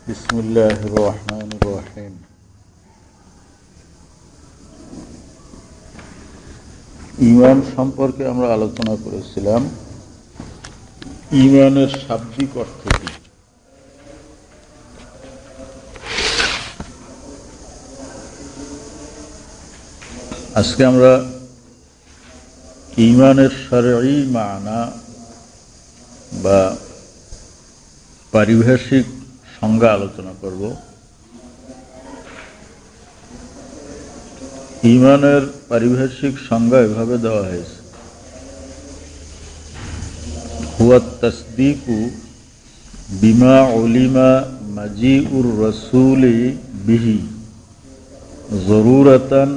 বিসমিল্লাহির রহমানির রহিম। ঈমান সম্পর্কে আমরা আলোচনা করেছিলাম। ঈমানের শাব্দিক অর্থ কি? আজকে আমরা ঈমানের শরঈ মানা বা পারিভাষিক সংজ্ঞা আলোচনা করব। ঈমানের পারিভাষিক সংজ্ঞা এভাবে দেওয়া হয়েছে: হুয়া তাসদীকু বিমা উলিমা মাজিউর রাসূলি বিহি যরুরাতান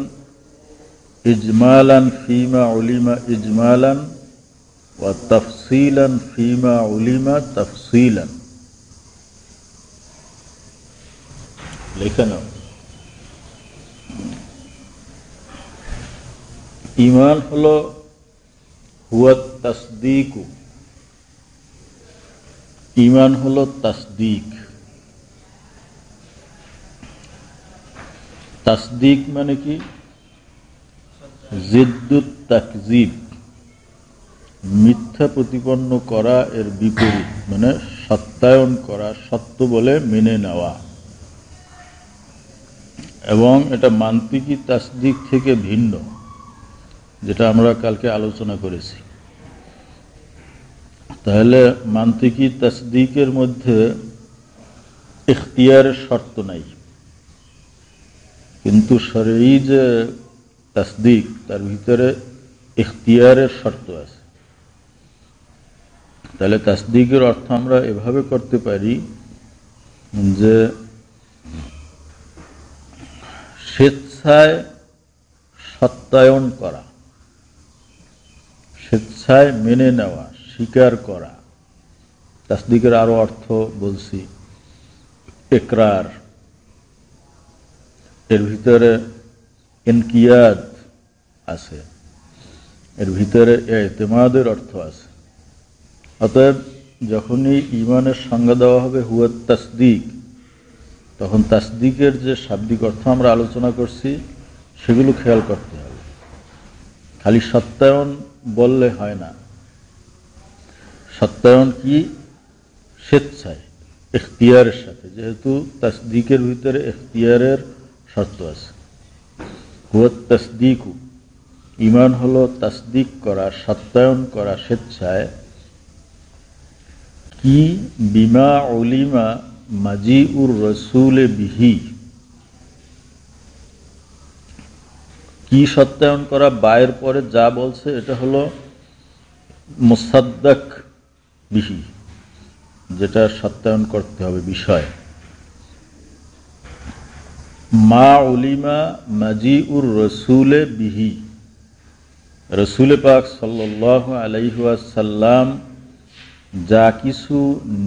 ইজমালান ফিমা উলিমা ইজমালান ওয়া তাফসীলান ফিমা উলিমা তাফসীলান। লেখা নাও। ঈমান হলো হুয়া তাসদীকু, ঈমান হলো তাসদীক। তাসদীক মানে কি? জিদ্দুত তাকযীব, মিথ্যা প্রতিপন্ন করা, এর বিপরীত মানে সত্যায়ন করা, সত্য বলে মেনে নেওয়া। এবং এটা মান্তিকি তাসদীক থেকে ভিন্ন, যেটা আমরা কালকে আলোচনা করেছি। তাহলে মান্তিকি তাসদীকের মধ্যে ইখতিয়ারের শর্ত নাই, কিন্তু শরঈ যে তাসদীক তার ভিতরে ইখতিয়ারের শর্ত আছে। তাহলে তাসদীকের অর্থ আমরা এভাবে করতে পারি যে স্বেচ্ছায় সত্যায়ন করা, স্বেচ্ছায় মেনে নেওয়া, স্বীকার করা। তাসদীকের আরো অর্থ বলছি, ইকরার, এর ভিতরে ইনকিয়াদ আছে, এর ভিতরে ইতিমাদের অর্থ আছে। অতএব যখনই ঈমানের সংজ্ঞা দেওয়া হবে হুয়া তাসদীক, তখন তাসদীকের যে শাব্দিক অর্থ আমরা আলোচনা করছি সেগুলো খেয়াল করতে হবে। খালি সত্যায়ন বললে হয় না। সত্যায়ন কি? স্বেচ্ছায়, ইখতিয়ারের সাথে, যেহেতু তাসদীকের ভিতরে ইখতিয়ারের শর্ত আছে। হুয়া তাসদীকু, ঈমান হলো তাসদীক করা, সত্যায়ন করা স্বেচ্ছায়। কি? বিমা উলিমা মাজিউর রাসূলে বিহি, কি সত্যায়ন করা? বায়ের পরে যা বলছে এটা হলো মুসাদ্দাক বিহি, যেটা সত্যায়ন করতে হবে বিষয়। মা উলিমা মাজিউর রাসূলে বিহি, রাসূলে পাক সাল্লাল্লাহু আলাইহি ওয়াসাল্লাম যা কিছু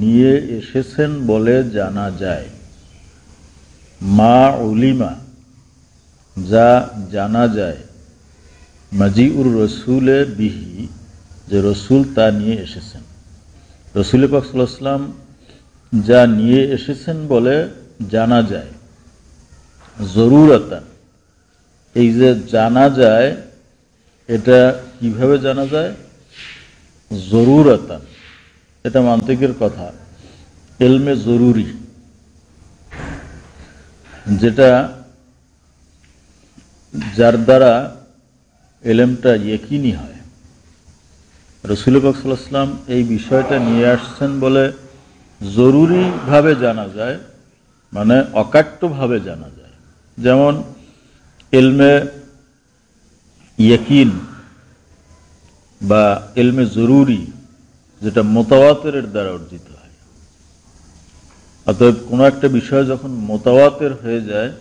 নিয়ে এসেছেন বলে জানা যায়। মা উলিমা, যা জানা যায়, মাজিউর রাসূলে বিহি, যে রসুল তা নিয়ে এসেছেন। রসুলে পাক সাল্লাল্লাহু আলাইহি ওয়াসাল্লাম যা নিয়ে এসেছেন বলে জানা যায়। জরুরাতান, এই যে জানা যায়, এটা কিভাবে জানা যায়? জরুরাতান, এটা মান্তিকের কথা। ইলমে জরুরি, যেটা যার দ্বারা ইলমটা ইয়াকিনি হয়। রাসূল পাক সাল্লাল্লাহু আলাইহি ওয়াসাল্লাম এই বিষয়টা নিয়ে আসছেন বলে জরুরিভাবে জানা যায়, মানে অকাট্যভাবে জানা যায়। যেমন ইলমে ইয়াকিন বা ইলমে জরুরি, যেটা মুতাওয়াতিরের দ্বারা অর্জিত হয়। অতএব কোনো একটা বিষয় যখন মুতাওয়াতির হয়ে যায়,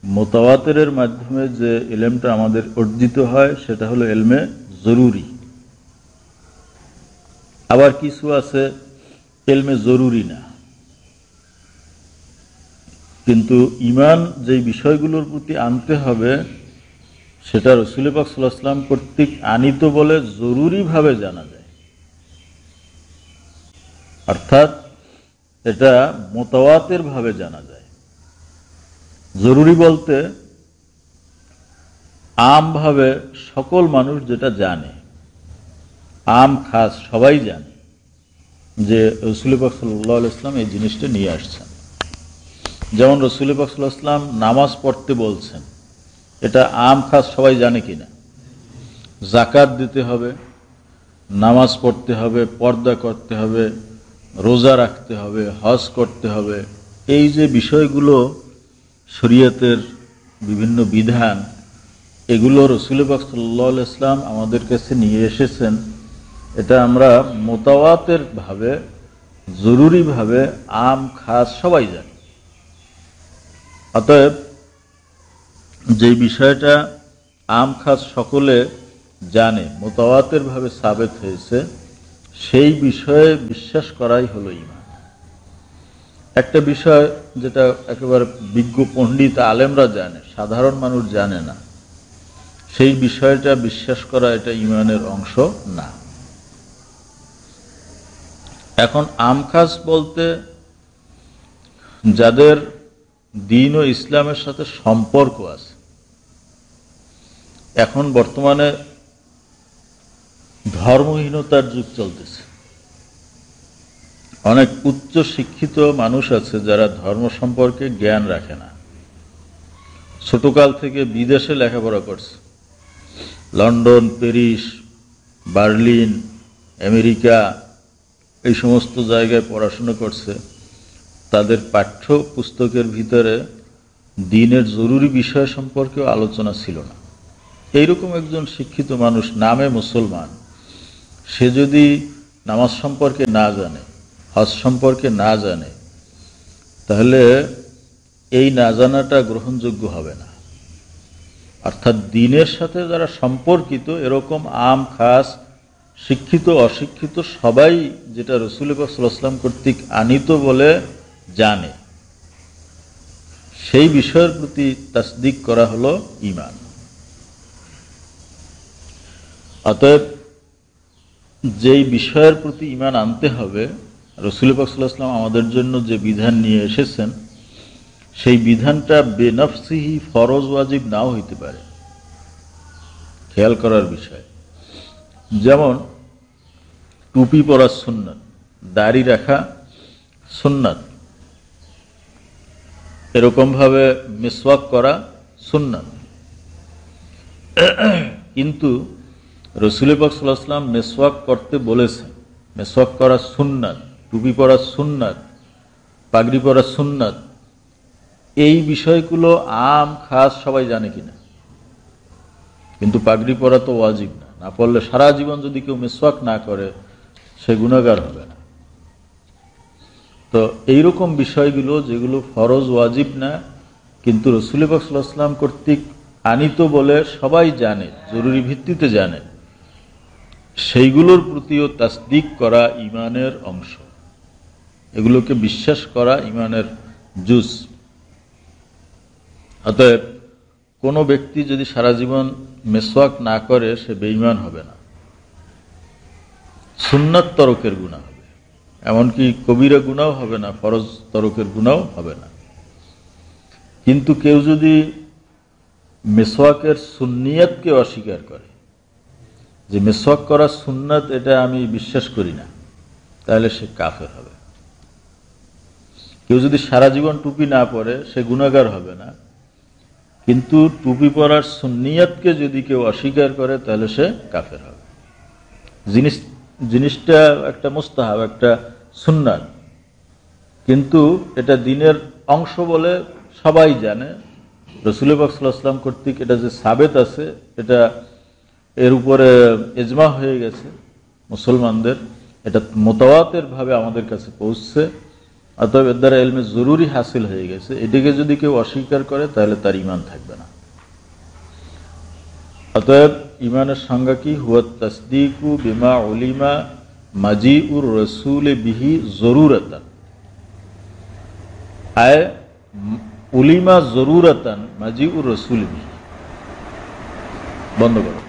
মুতাওয়াতিরের মাধ্যমে যে ইলমটা আমাদের অর্জিত হয় সেটা হলো ইলমে জরুরি। আবার কিছু আছে ইলমে জরুরি না, কিন্তু ঈমান যে বিষয়গুলোর প্রতি আনতে হবে সেটা রাসূল পাক সাল্লাল্লাহু আলাইহি ওয়াসাল্লাম কর্তৃক আনিত বলে জরুরিভাবে জানা যায়। অর্থাৎ এটা মুতাওয়াতির ভাবে জানা যায়। জরুরি বলতে আমভাবে সকল মানুষ যেটা জানে, আম খাস সবাই জানে যে রসুল পাক সাল্লাল্লাহু আলাইহি ওয়াসাল্লাম এই জিনিসটা নিয়ে আসছেন। যেমন রসুল পাক সাল্লাল্লাহু আলাইহি ওয়াসাল্লাম নামাজ পড়তে বলছেন, এটা আম খাস সবাই জানে কিনা। যাকাত দিতে হবে, নামাজ পড়তে হবে, পর্দা করতে হবে, রোজা রাখতে হবে, হজ করতে হবে, এই যে বিষয়গুলো শরীয়তের বিভিন্ন বিধান, এগুলো রসুল পাক সাল্লাল্লাহু আলাইহি ওয়াসাল্লাম আমাদের কাছে নিয়ে এসেছেন। এটা আমরা মুতাওয়াতির ভাবে, জরুরিভাবে আম খাস সবাই জানি। অতএব যে বিষয়টা আম খাস সকলে জানে, মুতাওয়াতির ভাবে সাবেত হয়েছে, সেই বিষয়ে বিশ্বাস করাই হলো ঈমান। একটা বিষয় যেটা একেবারে বিজ্ঞ পণ্ডিত আলেমরা জানে, সাধারণ মানুষ জানে না, সেই বিষয়টা বিশ্বাস করা এটা ঈমানের অংশ না। এখন আমখাস বলতে যাদের দ্বীন ও ইসলামের সাথে সম্পর্ক আছে। এখন বর্তমানে ধর্মহীনতার যুগ চলতেছে। অনেক উচ্চ শিক্ষিত মানুষ আছে যারা ধর্ম সম্পর্কে জ্ঞান রাখে না, ছোটকাল থেকে বিদেশে লেখাপড়া করছে, লন্ডন, প্যারিস, বার্লিন, আমেরিকা, এই সমস্ত জায়গায় পড়াশোনা করছে। তাদের পাঠ্য পুস্তকের ভিতরে দ্বীনের জরুরি বিষয় সম্পর্কেও আলোচনা ছিল না। এইরকম একজন শিক্ষিত মানুষ, নামে মুসলমান, সে যদি নামাজ সম্পর্কে না জানে, হজ সম্পর্কে না জানে, তাহলে এই না জানাটা গ্রহণযোগ্য হবে না। অর্থাৎ দ্বীনের সাথে যারা সম্পর্কিত, এরকম আম খাস, শিক্ষিত অশিক্ষিত সবাই যেটা রসুল পাক সাল্লাল্লাহু আলাইহি ওয়াসাল্লাম কর্তৃক আনিত বলে জানে, সেই বিষয়ের প্রতি তাসদিক করা হলো ঈমান। অতএব যেই বিষয়ের প্রতি ঈমান আনতে হবে, রসুল পাক সাল্লাল্লাহু আলাইহি ওয়াসাল্লাম আমাদের জন্য যে বিধান নিয়ে এসেছেন, সেই বিধানটা বেনফসিহি ফরজ ওয়াজিব নাও হইতে পারে। খেয়াল করার বিষয়, যেমন টুপি পরা সুন্নাত, দাড়ি রাখা সুন্নাত, এরকমভাবে মিসওয়াক করা সুন্নাত। কিন্তু রসুল পাক সাল্লাল্লাহু আলাইহি ওয়াসাল্লাম মিসওয়াক করতে বলেছেন, মিসওয়াক করা সুন্নাত, টুপি পরা সুন্নাত, পাগড়ি পরা সুন্নাত, এই বিষয়গুলো আম খাস সবাই জানে কিনা। কিন্তু পাগড়ি পরা তো ওয়াজিব না, না পড়লে সারা জীবন যদি কেউ মিসওয়াক না করে সে গুনাহগার হবে না। তো এইরকম বিষয়গুলো যেগুলো ফরজ ওয়াজিব না, কিন্তু রসুল পাক সাল্লাল্লাহু আলাইহি ওয়াসাল্লাম কর্তৃক আনিত বলে সবাই জানে, জরুরি ভিত্তিতে জানে, সেইগুলোর প্রতিও তাসদিক করা ঈমানের অংশ। এগুলোকে বিশ্বাস করা ঈমানের জুজ। অতএব কোনো ব্যক্তি যদি সারা জীবন মিসওয়াক না করে সে বেঈমান হবে না, সুন্নাত তরকের গুনাহ হবে, এমনকি কবিরা গুনাহ হবে না, ফরজ তরকের গুনাহ হবে না। কিন্তু কেউ যদি মিসওয়াকের সুন্নিয়তকে অস্বীকার করে, যে মিসওয়াক করা সুন্নাত এটা আমি বিশ্বাস করি না, তাহলে সে কাফের হবে। কেউ যদি সারা জীবন টুপি না পরে সে গুনাহগার হবে না, কিন্তু টুপি পরার সুন্নিয়তকে যদি কেউ অস্বীকার করে তাহলে সে কাফের হবে। জিনিসটা একটা মুস্তাহাব, একটা সুন্নাত, কিন্তু এটা দ্বীনের অংশ বলে সবাই জানে। রসুল পাক সাল্লাল্লাহু আলাইহি ওয়াসাল্লাম কর্তৃক এটা যে সাবেত আছে, এটা এর উপরে ইজমা হয়ে গেছে মুসলমানদের, এটা মুতাওয়াতির ভাবে আমাদের কাছে পৌঁছছে। অতএব এর দ্বারা ইলমে জরুরি হাসিল হয়ে গেছে। এটিকে যদি কেউ অস্বীকার করে তাহলে তার ঈমান থাকবে না। অতএব ঈমানের সংজ্ঞা কি? হুয়া তাসদীকু বিমা উলিমা মাজিউর রাসূল বিহি জরুরাতান, আয় উলিমা জরুরাতান মাজিউর রাসূল বিহি। বন্ধ করো।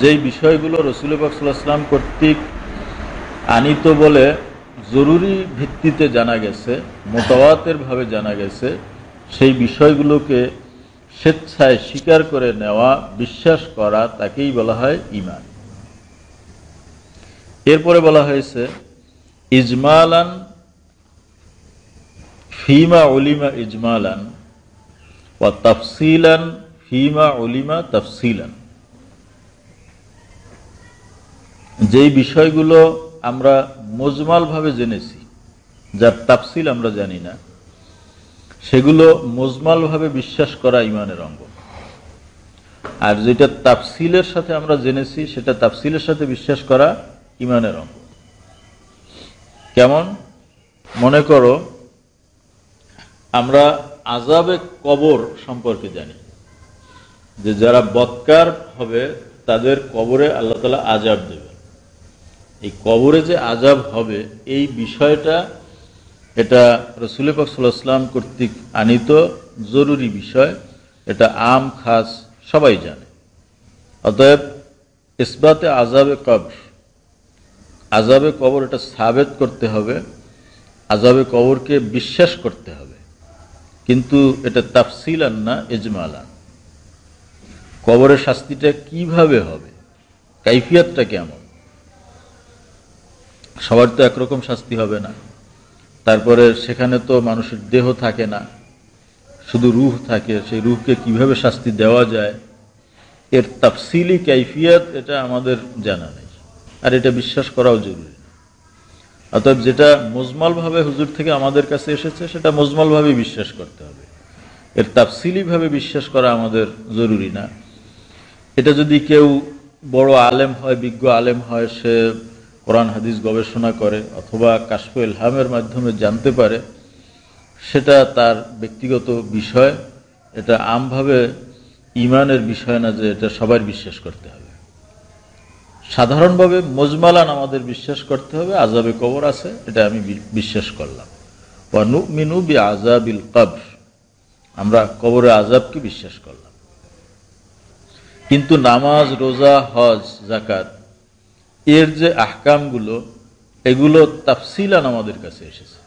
যেই বিষয়গুলো রসুল পাক সাল্লাল্লাহু আলাইহি ওয়াসাল্লাম কর্তৃক আনিত বলে জরুরি ভিত্তিতে জানা গেছে, মুতাওয়াতির ভাবে জানা গেছে, সেই বিষয়গুলোকে স্বেচ্ছায় স্বীকার করে নেওয়া, বিশ্বাস করা, তাকেই বলা হয় ঈমান। এরপরে বলা হয়েছে ইজমালান ফিমা উলিমা ইজমালান ওয়া তাফসিলান ফিমা উলিমা তাফসিলান। যেই বিষয়গুলো আমরা মুজমাল ভাবে জেনেছি, যার তাফসিল আমরা জানি না, সেগুলো মুজমাল ভাবে বিশ্বাস করা ঈমানের অঙ্গ। আর যেটা তাফসিলের সাথে আমরা জেনেছি, সেটা তাফসিলের সাথে বিশ্বাস করা ঈমানের অঙ্গ। কেমন? মনে করো আমরা আযাবে কবর সম্পর্কে জানি, যে যারা বদকার হবে তাদের কবরে আল্লাহ তাআলা আযাব দেবে। এই কবরে যে আযাব হবে, এই বিষয়টা এটা রাসূল পাক সাল্লাল্লাহু আলাইহি ওয়াসাল্লাম কর্তৃক আনিত জরুরি বিষয়। এটা আম খাস সবাই জানে। অতএব ইসবাতে আযাবে কবর, আযাবে কবর এটা সাবেত করতে হবে, আযাবে কবরকে বিশ্বাস করতে হবে, কিন্তু এটা তাফসিলান না, ইজমালান। কবরের শাস্তিটা কিভাবে হবে, কাইফিয়াতটা কেমন, সবার তো একরকম শাস্তি হবে না। তারপরে সেখানে তো মানুষের দেহ থাকে না, শুধু রূহ থাকে। সেই রূহকে কিভাবে শাস্তি দেওয়া যায়, এর তাফসিলি কাইফিয়াত এটা আমাদের জানা নেই, আর এটা বিশ্বাস করাও জরুরি। অতএব যেটা মুজমালভাবে হুজুর থেকে আমাদের কাছে এসেছে, সেটা মুজমালভাবে বিশ্বাস করতে হবে, এর তাফসিলিভাবে বিশ্বাস করা আমাদের জরুরি না। এটা যদি কেউ বড় আলেম হয়, বিজ্ঞ আলেম হয়, সে কোরআন হাদিস গবেষণা করে অথবা কাশফে ইলহামের মাধ্যমে জানতে পারে, সেটা তার ব্যক্তিগত বিষয়। এটা আমভাবে ঈমানের বিষয় না যে এটা সবার বিশ্বাস করতে হবে। সাধারণভাবে মুজমালান আমাদের বিশ্বাস করতে হবে, আযাবে কবর আছে, এটা আমি বিশ্বাস করলাম। ওয়া নুমিনু বিআযাবিল কবর, আমরা কবরে আযাবকে বিশ্বাস করলাম। কিন্তু নামাজ, রোজা, হজ, যাকাত এর যে আহকামগুলো, এগুলো তাফসিলান আমাদের কাছে এসেছে।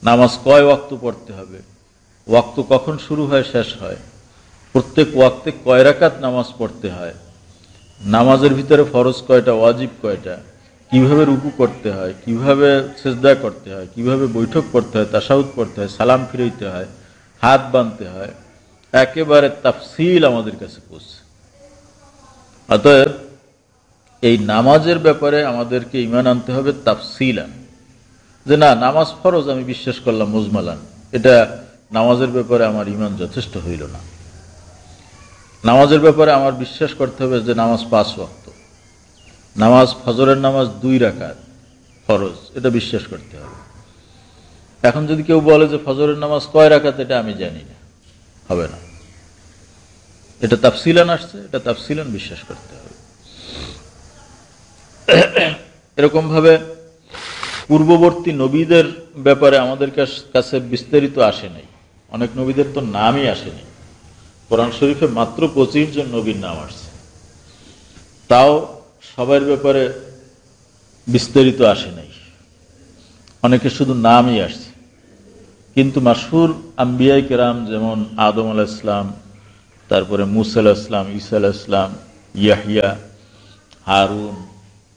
নামাজ কয় ওয়াক্ত পড়তে হবে, ওয়াক্ত কখন শুরু হয় শেষ হয়, প্রত্যেক ওয়াক্তে কয় রাকাত নামাজ পড়তে হয়, নামাজের ভিতরে ফরজ কয়টা, ওয়াজিব কয়টা, কিভাবে রুকু করতে হয়, কিভাবে সিজদা করতে হয়, কিভাবে বৈঠক করতে হয়, তাশাহুদ পড়তে হয়, সালাম ফিরাইতে হয়, হাত বাঁধতে হয়, একেবারে তাফসিল আমাদের কাছে পৌঁছে। অতএব এই নামাজের ব্যাপারে আমাদেরকে ঈমান আনতে হবে তাফসিলান, যে না, নামাজ ফরজ আমি বিশ্বাস করলাম মুজমালান, এটা নামাজের ব্যাপারে আমার ঈমান যথেষ্ট হইল না। নামাজের ব্যাপারে আমার বিশ্বাস করতে হবে যে নামাজ 5 ওয়াক্ত, নামাজ ফজরের নামাজ 2 রাকাত ফরজ, এটা বিশ্বাস করতে হবে। এখন যদি কেউ বলে যে ফজরের নামাজ কয় রাকাত, এটা আমি জানি না, হবে না। এটা তাফসিলান আসছে, এটা তাফসিলান বিশ্বাস করতে হবে। এরকম ভাবে পূর্ববর্তী নবীদের ব্যাপারে আমাদের কাছে বিস্তারিত আসে নাই। অনেক নবীদের তো নামই আসেনি। কোরআন শরীফে মাত্র 25 জন নবীর নাম আসছে, তাও সবার ব্যাপারে বিস্তারিত আসে নাই, অনেকে শুধু নামই আসছে। কিন্তু মাশহুর আম্বিয়ায়ে কেরাম, যেমন আদম আলাইহিস সালাম, তারপরে মূসা আলাইহিস সালাম, ঈসা আলাইহিস সালাম, ইয়াহইয়া, হারুন,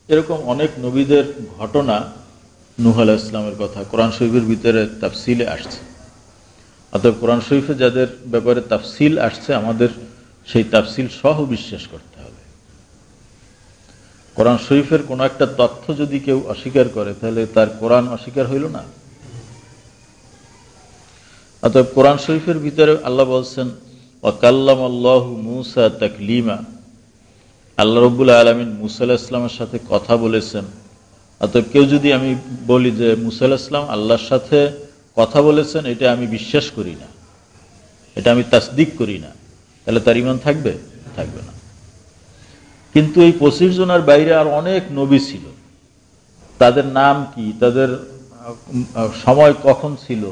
এরকম অনেক নবীদের ঘটনা, নূহ আলাইহিস সালামের কথা কোরআন শরীফের ভিতরে তাফসিলে আসছে। অতএব কোরআন শরীফে যাদের ব্যাপারে তাফসিল আসছে, আমাদের সেই তাফসিল সহ বিশ্বাস করতে হবে। কোরআন শরীফের কোনো একটা তথ্য যদি কেউ অস্বীকার করে, তাহলে তার কোরআন অস্বীকার হইল না। অতএব কোরআন শরীফের ভিতরে আল্লাহ বলছেন ওয়া কাল্লামাল্লাহু মূসা তাকলিমা, আল্লাহ রাব্বুল আলামিন মূসা আলাইহিস সালামের সাথে কথা বলেছেন। অতএব কেউ যদি আমি বলি যে মূসা আলাইহিস সালাম আল্লাহর সাথে কথা বলেছেন, এটা আমি বিশ্বাস করি না, এটা আমি তাসদিক করি না, তাহলে তার ঈমান থাকবে? থাকবে না। কিন্তু এই 25 জনের বাইরে আর অনেক নবী ছিল, তাদের নাম কি, তাদের সময় কখন ছিল,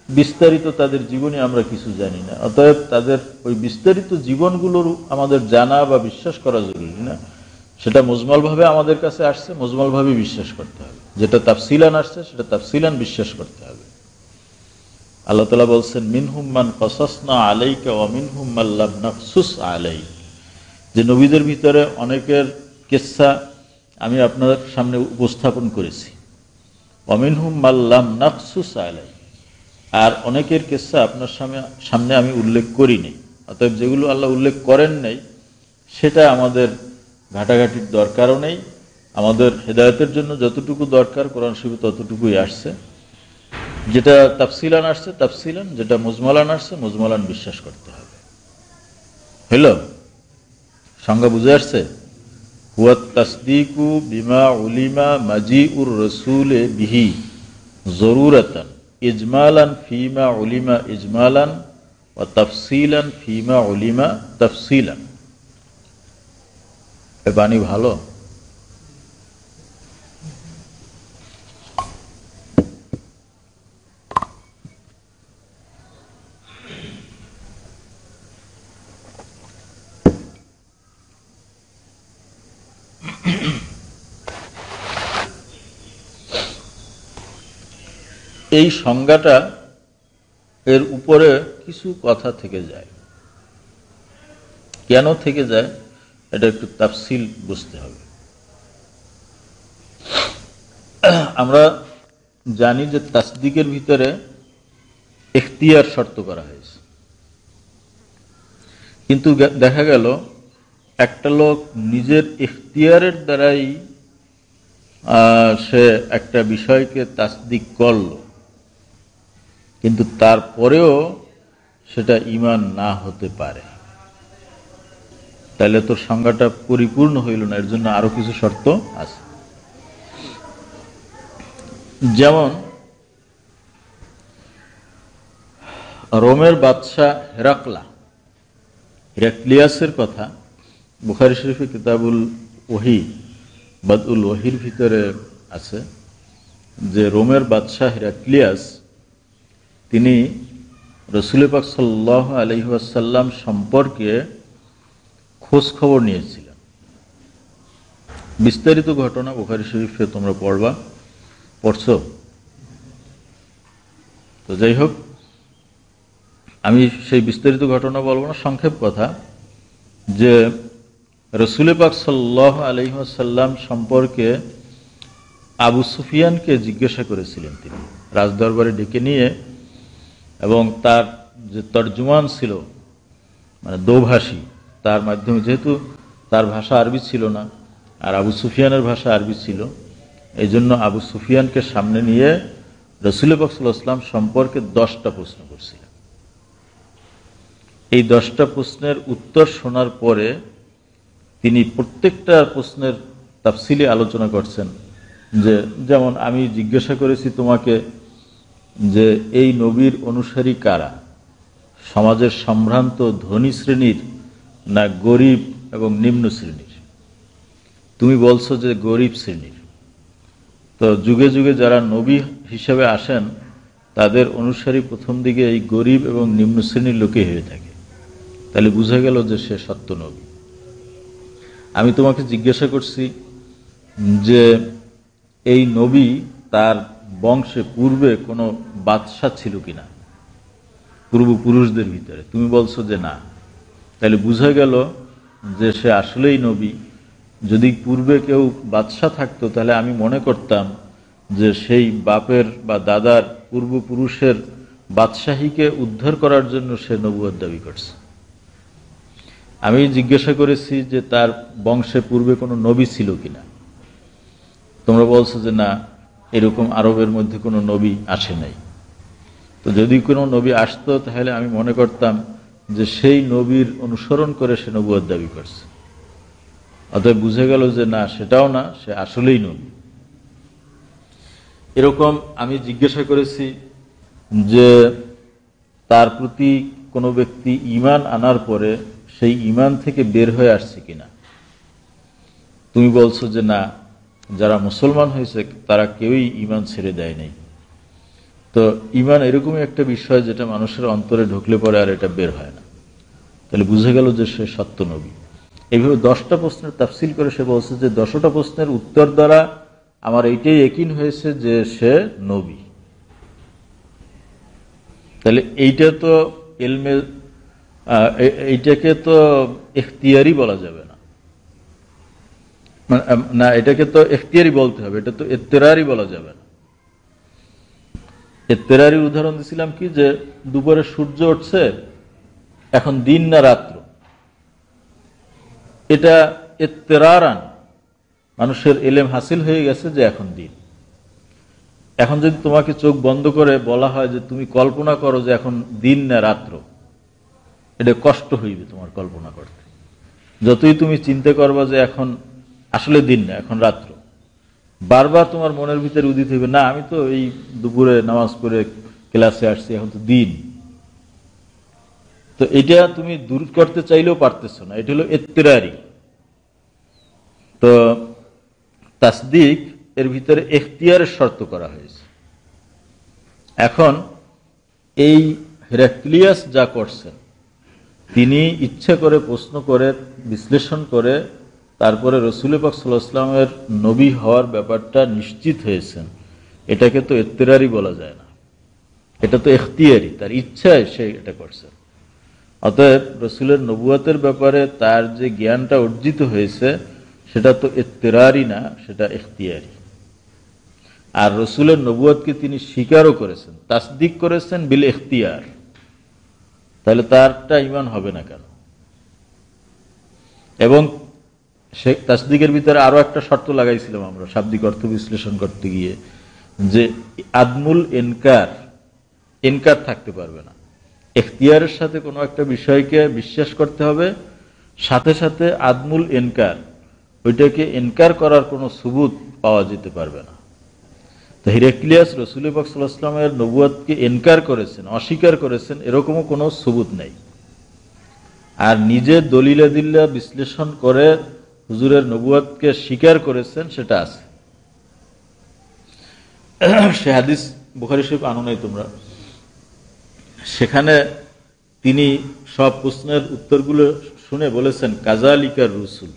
বিস্তারিত তাদের জীবনে আমরা কিছু জানি না। অতএব তাদের ওই বিস্তারিত জীবনগুলোর আমাদের জানা বা বিশ্বাস করা জরুরি না, সেটা মুজমালভাবে আমাদের কাছে আসছে, মুজমালভাবে বিশ্বাস করতে হবে। যেটা তাফসিলান আসছে সেটা তাফসিলান বিশ্বাস করতে হবে। আল্লাহ তাআলা বলছেন, মিনহুম মান কাসাসনা আলাইকা ওয়া মিনহুম মান লাম নাকসুস আলাইক, যে নবীদের ভিতরে অনেকের কিসসা আমি আপনার সামনে উপস্থাপন করেছি, ওয়া মিনহুম মান লাম নাকসুস আলাইক, আর অনেকের কিসসা আপনার সামনে আমি উল্লেখ করিনি। অতএব যেগুলো আল্লাহ উল্লেখ করেন নাই সেটা আমাদের ঘাটাঘাটির দরকারও নেই। আমাদের হেদায়েতের জন্য যতটুকু দরকার কোরআন শরীফে ততটুকুই আসছে। যেটা তাফসিলান আসছে তাফসিলান, যেটা মুজমালান আসছে মুজমালান বিশ্বাস করতে হবে। হইল? সংজ্ঞা বুঝে আসছে? হুয়া তাসদীকু বিমা উলিমা মাজিউর রাসূল বিহি জরুরাতান ইজমালান ফিমা উলিমা ইজমালান ওয়া তাফসিলান ফিমা উলিমা তাফসিলান। এ বাণী ভালো? এই সংজ্ঞাটা এর উপরে কিছু কথা থেকে যায়। কেন থেকে যায় এটা একটু তাফসিল বুঝতে হবে। আমরা জানি যে তাসদিকের ভিতরে ইখতিয়ার শর্ত করা হয়েছে, কিন্তু দেখা গেল একটা লোক নিজের ইখতিয়ারের দ্বারাই সে একটা বিষয়কে তাসদিক করলো, কিন্তু তারপরেও সেটা ঈমান না হতে পারে, তাহলে তোর সংজ্ঞাটা পরিপূর্ণ হইল না। এর জন্য আরো কিছু শর্ত আছে। যেমন রোমের বাদশাহ হেরাক্লিয়াসের কথা বুখারী শরীফে কিতাবুল ওহী বাদউল ওহীর ভিতরে আছে যে রোমের বাদশাহ হেরাক্লিয়াস তিনি রাসূল পাক সাল্লাল্লাহু আলাইহি ওয়াসাল্লাম সম্পর্কে খোঁজ খবর নিয়েছিলেন। বিস্তারিত ঘটনা বুখারী শরীফে তোমরা পড়ছো। তো যাই হোক, আমি সেই বিস্তারিত ঘটনা বলবো না, সংক্ষেপ কথা যে রাসূল পাক সাল্লাল্লাহু আলাইহি ওয়াসাল্লাম সম্পর্কে আবু সুফিয়ানকে জিজ্ঞাসা করেছিলেন তিনি রাজদরবারে ডেকে নিয়ে, এবং তার যে তর্জমান ছিল মানে দোভাষী, তার মাধ্যমে, যেহেতু তার ভাষা আরবি ছিল না আর আবু সুফিয়ানের ভাষা আরবি ছিল, এই জন্য আবু সুফিয়ানকে সামনে নিয়ে রাসূল পাক সাল্লাল্লাহু আলাইহি ওয়াসাল্লাম সম্পর্কে 10টা প্রশ্ন করছিলেন। এই 10টা প্রশ্নের উত্তর শোনার পরে তিনি প্রত্যেকটা প্রশ্নের তাফসিলি আলোচনা করছেন। যে যেমন আমি জিজ্ঞাসা করেছি তোমাকে যে এই নবীর অনুসারী কারা, সমাজের সম্ভ্রান্ত ধনী শ্রেণীর না গরিব এবং নিম্ন শ্রেণীর? তুমি বলছো যে গরিব শ্রেণীর। তো যুগে যুগে যারা নবী হিসেবে আসেন তাদের অনুসারী প্রথম দিকে এই গরিব এবং নিম্ন শ্রেণীর লোকে হয়ে থাকে, তাহলে বুঝা গেল যে সে সত্য নবী। আমি তোমাকে জিজ্ঞাসা করছি যে এই নবী তার বংশে পূর্বে কোনো বাদশাহ ছিল কিনা পূর্বপুরুষদের ভিতরে, তুমি বলছো যে না, তাহলে বুঝা গেল যে সে আসলেই নবী। যদি পূর্বে কেউ বাদশাহ থাকতো তাহলে আমি মনে করতাম যে সেই বাপের বা দাদার পূর্বপুরুষের বাদশাহীকে উদ্ধার করার জন্য সে নবুয়ত দাবি করছে। আমি জিজ্ঞাসা করেছি যে তার বংশে পূর্বে কোনো নবী ছিল কিনা, তোমরা বলছো যে না, এরকম আরবের মধ্যে কোনো নবী আসে নাই। তো যদি কোনো নবী আসতো তাহলে আমি মনে করতাম যে সেই নবীর অনুসরণ করে সে নবুয়ত দাবি করছে। অতএব বুঝে গেল যে না, সেটাও না, সে আসলেই নবী। এরকম আমি জিজ্ঞাসা করেছি যে তার প্রতি কোনো ব্যক্তি ঈমান আনার পরে সেই ঈমান থেকে বের হয়ে আসছে কিনা, তুমি বলছো যে না, যারা মুসলমান হয়েছে তারা কেউই ঈমান ছেড়ে দেয় নাই। তো ঈমান এরকমই একটা বিষয় যেটা মানুষের অন্তরে ঢুকলে পরে আর এটা বের হয় না, তাহলে বুঝে গেল যে সে সত্য নবী। এইভাবে 10টা প্রশ্নের তাফসিল করে সে বলছে যে 10টা প্রশ্নের উত্তর দ্বারা আমার এইটাই ইয়াকিন হয়েছে যে সে নবী। তাহলে এইটা তো ইলমে, এইটাকে তো ইখতিয়ারি বলা যাবে না, না এটাকে তো ইখতিয়ারি বলতে হবে, এটা তো ইত্তেরারি বলা যাবে না। ইত্তেরারি উদাহরণ দিছিলাম কি, যে দুপুরে সূর্য উঠছে, এখন দিন না রাত্র, এটা ইত্তেরারান মানুষের ইলম হাসিল হয়ে গেছে যে এখন দিন। এখন যদি তোমাকে চোখ বন্ধ করে বলা হয় যে তুমি কল্পনা করো যে এখন দিন না রাত্র, এটা কষ্ট হইবে তোমার কল্পনা করতে। যতই তুমি চিন্তা করবা যে এখন আসলে দিন না এখন রাত্র, বারবার তোমার মনের ভিতরে উদিত হইবে, না আমি তো এই দুপুরে নামাজ পড়ে ক্লাসে আসছি, এখন তো দিন। তো এটা তুমি দূর করতে চাইলেও পারতেছো না, এটা হলো ইত্তেরারি। তো তাসদিক এর ভিতরে ইখতিয়ারের শর্ত করা হয়েছে। এখন এই হেরাক্লিয়াস যা করছেন, তিনি ইচ্ছা করে প্রশ্ন করে বিশ্লেষণ করে তারপরে রসুল পাক সাল্লাল্লাহু আলাইহি ওয়াসাল্লামের নবী হওয়ার ব্যাপারটা নিশ্চিত হয়েছেন, এটাকে তো ইত্তেরারি বলা যায় না, এটা তো ইখতিয়ারি, তার ইচ্ছায় সে এটা করছেন। অতএব রসুলের নবুয়তের ব্যাপারে তার যে জ্ঞানটা অর্জিত হয়েছে সেটা তো ইত্তেরারি না, সেটা ইখতিয়ারি। আর রসুলের নবুয়তকে তিনি স্বীকারও করেছেন, তাসদিক করেছেন বিল ইখতিয়ার, তাহলে তারটা ঈমান হবে না কেন? এবং সে তাসদিকের ভিতরে আরো একটা শর্ত লাগাইছিলাম আমরা শাব্দিক অর্থ বিশ্লেষণ করতে গিয়ে, যে আদমুল ইনকার থাকতে পারবে না। ইখতিয়ারের সাথে কোনো একটা বিষয়কে বিশ্বাস করতে হবে, সাথে সাথে আদমুল ইনকার, ওইটাকে ইনকার করার কোনো সুবুত পাওয়া যেতে পারবে না। তো হিরাক্লিয়াস রসুল পাক সাল্লাল্লাহু আলাইহি ওয়াসাল্লামের নবুয়তকে ইনকার করেছেন, অস্বীকার করেছেন, এরকমও কোনো সুবুত নেই। আর নিজে দলিলে দিল্লা বিশ্লেষণ করে হুজুরের নবুয়তকে স্বীকার করেছেন, সেটা আছে। সে হাদিস বুখারী শরীফ আনো নাই তোমরা, সেখানে তিনি সব প্রশ্নের উত্তরগুলো শুনে বলেছেন, কাযালিকার রসুল,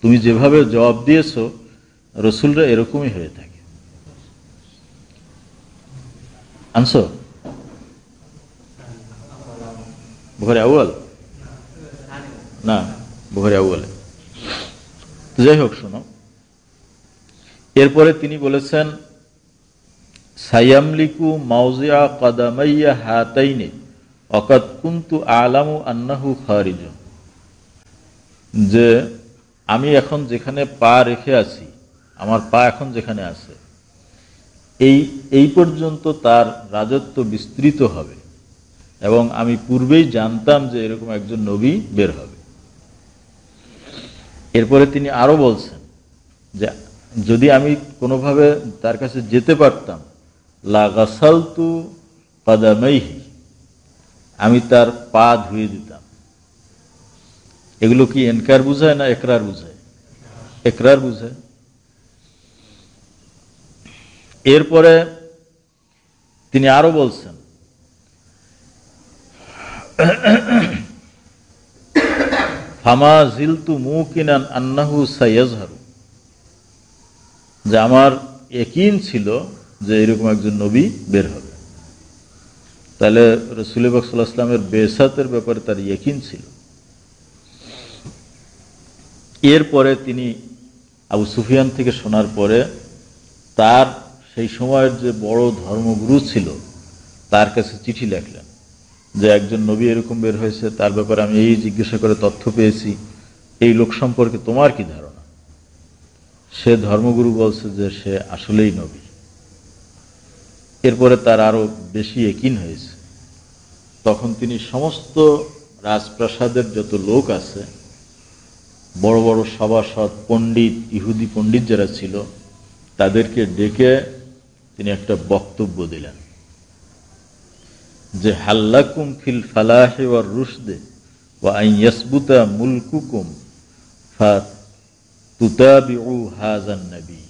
তুমি যেভাবে জবাব দিয়েছো রসুলরা এরকমই হয়ে থাকে। আনছো বুখারী আউয়াল না, বুখারী আউয়ালে। যাই হোক, শোনো, এরপরে তিনি বলেছেন, সায়ামলিকু মাউজিআ কদামাইয়া হাতাইনি ওয়াকাদ কুনতু আ'লামু আন্নাহু খারিজুন, যে আমি এখন যেখানে পা রেখে আছি, আমার পা এখন যেখানে আছে, এই পর্যন্ত তার রাজত্ব বিস্তৃত হবে, এবং আমি পূর্বেই জানতাম যে এরকম একজন নবী বের হবে। এরপরে তিনি আরো বলছেন যে যদি আমি কোনোভাবে তার কাছে যেতে পারতাম, লা গাসালতু কাদামাইহি, আমি তার পা ধুয়ে দিতাম। এগুলো কি ইনকার বুঝায় না ইকরার বুঝায়? ইকরার বুঝায়। এরপরে তিনি আরো বলছেন, ফামা জিলতু মুকিনান আন্নাহু সায়াজহারু, যে আমার ইয়াকিন ছিল যে এরকম একজন নবী বের হবে। তাহলে রাসূল পাক সাল্লাল্লাহু আলাইহি ওয়াসাল্লামের বেসাতের ব্যাপারে তার ইয়াকিন ছিল। এরপরে তিনি আবু সুফিয়ান থেকে শোনার পরে তার সেই সময়ের যে বড় ধর্মগুরু ছিল তার কাছে চিঠি লিখলেন যে একজন নবী এরকম বের হয়েছে, তার ব্যাপারে আমি এই জিজ্ঞাসা করে তথ্য পেয়েছি, এই লোক সম্পর্কে তোমার কি ধারণা? সে ধর্মগুরু বলছে যে সে আসলেই নবী। এরপরে তার আরো বেশি ইয়াকিন হয়েছে। তখন তিনি সমস্ত রাজপ্রাসাদের যত লোক আছে, বড় বড় সভাসদ, পণ্ডিত, ইহুদি পণ্ডিত যারা ছিল, তাদেরকে ডেকে তিনি একটা বক্তব্য দিলেন যে হাল্লাকুম ফিল ফালাহি ওয়ার রুশদে ওয়া আন ইয়াসবুতা মুলকুকুম ফাতুতাবিউ হাযান নবী,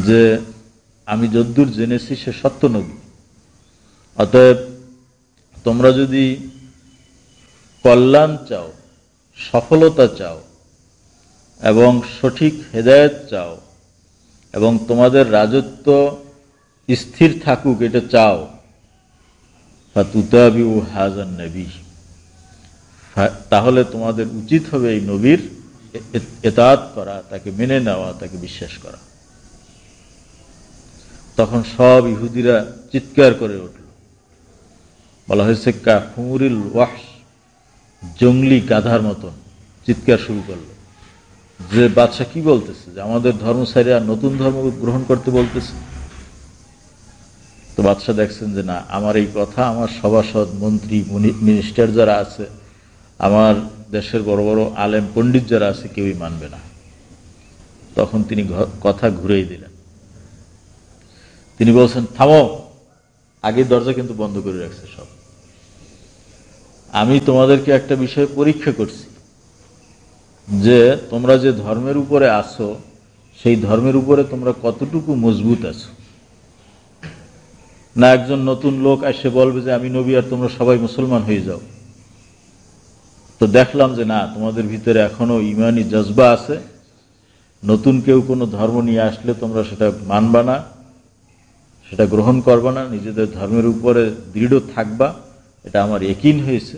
যে আমি যদ্দূর জেনেছি সে সত্য নবী, অতএব তোমরা যদি কল্যাণ চাও, সফলতা চাও এবং সঠিক হেদায়েত চাও এবং তোমাদের রাজত্ব স্থির থাকুক এটা চাও, ফাতুতাবিউ হাযান নবী, তাহলে তোমাদের উচিত হবে এই নবীর ইতাআত করা, তাকে মেনে নেওয়া, তাকে বিশ্বাস করা। তখন সব ইহুদিরা চিৎকার করে উঠল। বলা হয়েছে কাহুমুরিল ওয়াহশ, জঙ্গলি গাধার মতন চিৎকার শুরু করলো যে বাদশা কি বলতেছে, যে আমাদের ধর্ম ছাড়িয়ে আর নতুন ধর্ম গ্রহণ করতে বলতেছে। তো বাদশা দেখছেন যে না, আমার এই কথা আমার সভাসদ, মন্ত্রী, মিনিস্টার যারা আছে, আমার দেশের বড় বড় আলেম পণ্ডিত যারা আছে, কেউই মানবে না। তখন তিনি কথা ঘুরেই দিলেন। তিনি বলছেন, থামো, আগের দরজা কিন্তু বন্ধ করে রাখছে সব। আমি তোমাদেরকে একটা বিষয় পরীক্ষা করছি, যে তোমরা যে ধর্মের উপরে আছো সেই ধর্মের উপরে তোমরা কতটুকু মজবুত আছো। না একজন নতুন লোক এসে বলবে যে আমি নবী আর তোমরা সবাই মুসলমান হয়ে যাও। তো দেখলাম যে না, তোমাদের ভিতরে এখনো ইমানি জজবা আছে। নতুন কেউ কোনো ধর্ম নিয়ে আসলে তোমরা সেটা মানবা না, সেটা গ্রহণ করবা না, নিজেদের ধর্মের উপরে দৃঢ় থাকবা। এটা আমার ইয়াকিন হয়েছে,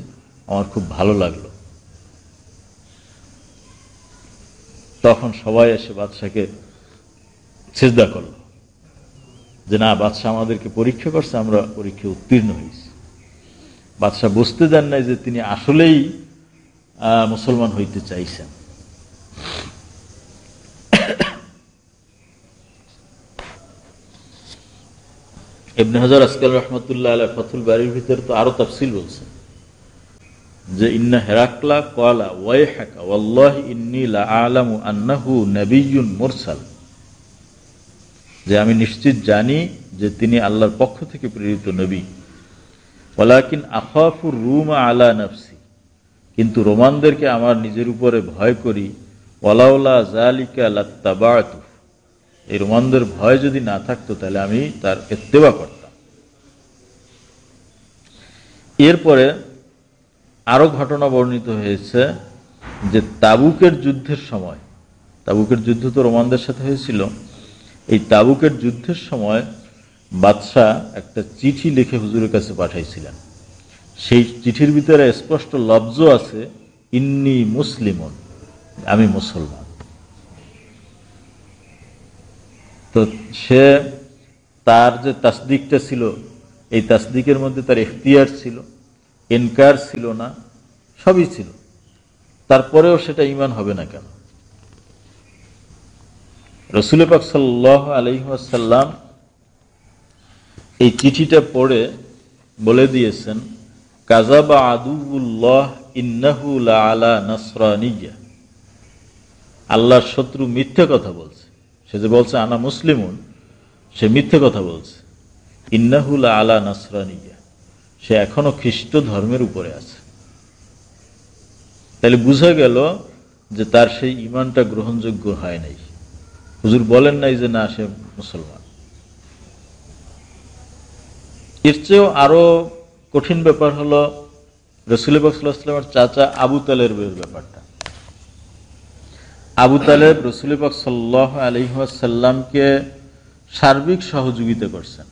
আমার খুব ভালো লাগলো। তখন সবাই এসে বাদশাকে সিজদা করল যে না, বাদশা আমাদেরকে পরীক্ষা করছে, আমরা পরীক্ষায় উত্তীর্ণ হয়েছি। বাদশা বুঝতে দেন নাই যে তিনি আসলেই মুসলমান হইতে চাইছেন। ইবনে হাজার আসকাল রহমতুল্লাহ আলাইহি ফাতুল বারীর ভিতরে তো আরো তাফসীল বলছেন যে ইন্না হেরাকলা ক্বালা ওয়াইহাকা ওয়াল্লাহি ইন্নী লা আ'লামু আন্নাহু নাবিয়্যুন মুরসাল, যে আমি নিশ্চিত জানি যে তিনি আল্লাহর পক্ষ থেকে প্রেরিত নবী। ওয়ালাকিন আখাফুর রুমা আলা নাফসি, কিন্তু রোমানদেরকে আমার নিজের উপরে ভয় করি। ওয়ালাউলা যালিকা লাত্তাবাতু, এই রোমানদের ভয় যদি না থাকতো তাহলে আমি তার ইত্তেবা করতাম। এরপরে আরো ঘটনা বর্ণিত হয়েছে যে তাবুকের যুদ্ধের সময়, তাবুকের যুদ্ধ তো রোমানদের সাথে হয়েছিল, এই তাবুকের যুদ্ধের সময় বাদশাহ একটা চিঠি লিখে হুজুরের কাছে পাঠাইছিলেন। সেই চিঠির ভিতরে স্পষ্ট লফজ আছে ইন্নী মুসলিমুন, আমি মুসলমান। তো সে তার যে তাসদিকটা ছিল, এই তাসদিকের মধ্যে তার ইখতিয়ার ছিল, ইনকার ছিল না, সবই ছিল। তারপরেও সেটা ঈমান হবে না কেন? রাসূল পাক সাল্লাল্লাহু আলাইহি ওয়াসাল্লাম এই চিঠিটা পড়ে বলে দিয়েছেন, কাযাবা আদুউল্লাহ ইন্নাহু লাআলা নাসরানিয়্যা, আল্লাহর শত্রু মিথ্যা কথা বলছে। সে যে বলছে আনা মুসলিমুন, সে মিথ্যে কথা বলছে। ইন্নাহু লাআলা নাসরানিয়্যা, সে এখনো খ্রিস্ট ধর্মের উপরে আছে। তাহলে বোঝা গেল যে তার সেই ঈমানটা গ্রহণযোগ্য হয় নাই। হুজুর বলেন নাই যে না, সে মুসলমান। এর চেয়েও আরো কঠিন ব্যাপার হলো রাসূল পাক সাল্লাল্লাহু আলাইহি ওয়াসাল্লামের চাচা আবু তালেবের ব্যাপারটা। আবু তালেব রাসূল পাক সাল্লাল্লাহু আলাইহি ওয়াসাল্লামকে সার্বিক সহযোগিতা করছেন।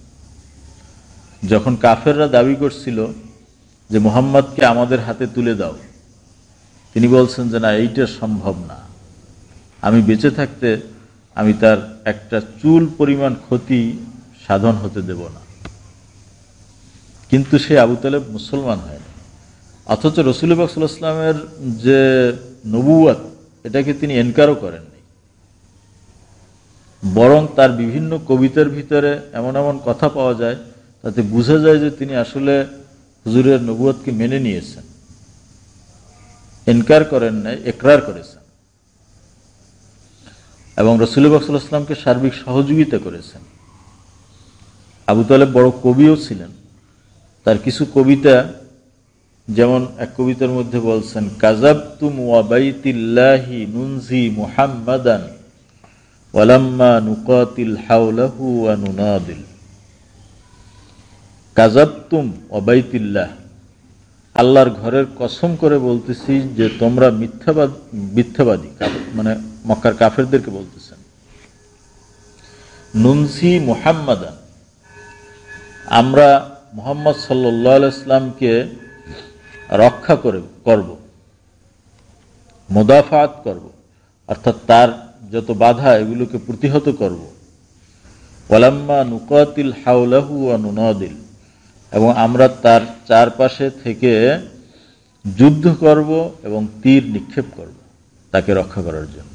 যখন কাফেররা দাবি করছিল যে মুহাম্মদকে আমাদের হাতে তুলে দাও, তিনি বলছেন যে না, এইটা সম্ভব না, আমি বেঁচে থাকতে আমি তার একটা চুল পরিমাণ ক্ষতি সাধন হতে দেব না। কিন্তু সে আবু তালেব মুসলমান হয় না। অথচ রাসূল পাক সাল্লাল্লাহু আলাইহি ওয়াসাল্লামের যে নবুয়ত, এটাকে তিনি ইনকারও করেননি। বরং তার বিভিন্ন কবিতার ভিতরে এমন এমন কথা পাওয়া যায়, তাতে বোঝা যায় যে তিনি আসলে হুজুরের নবুয়তকে মেনে নিয়েছেন, ইনকার করেন নাই, ইকরার করেছেন এবং রাসূল পাক সাল্লাল্লাহু আলাইহি ওয়াসাল্লামকে সার্বিক সহযোগিতা করেছেন। আবু তালেব বড় কবিও ছিলেন। তার কিছু কবিতা, যেমন এক কবিতার মধ্যে বলছেন, কাযাবতুম ওয়া বাইতিল্লাহি নুনজি মুহাম্মাদান ওয়ালাম্মা নুকাতিল হাওলাহু ওয়া নুনাদিল। কাযাবতুম ওয়া বাইতিল্লাহ, আল্লাহর ঘরের কসম করে বলতেছি যে তোমরা মিথ্যাবাদী, মানে মক্কার কাফেরদেরকে বলতেছেন। নুনসি মুহাম্মাদান, আমরা মুহাম্মদ সাল্লাল্লাহু আলাইহি ওয়াসাল্লামকে রক্ষা করব, মুদাফাত করব, অর্থাৎ তার যত বাধা এগুলোকে প্রতিহত করব। ওয়ালাম্মা নুকাতিল হাওলাহু ওয়া নুনাদিল, এবং আমরা তার চারপাশে থেকে যুদ্ধ করব এবং তীর নিক্ষেপ করব তাকে রক্ষা করার জন্য।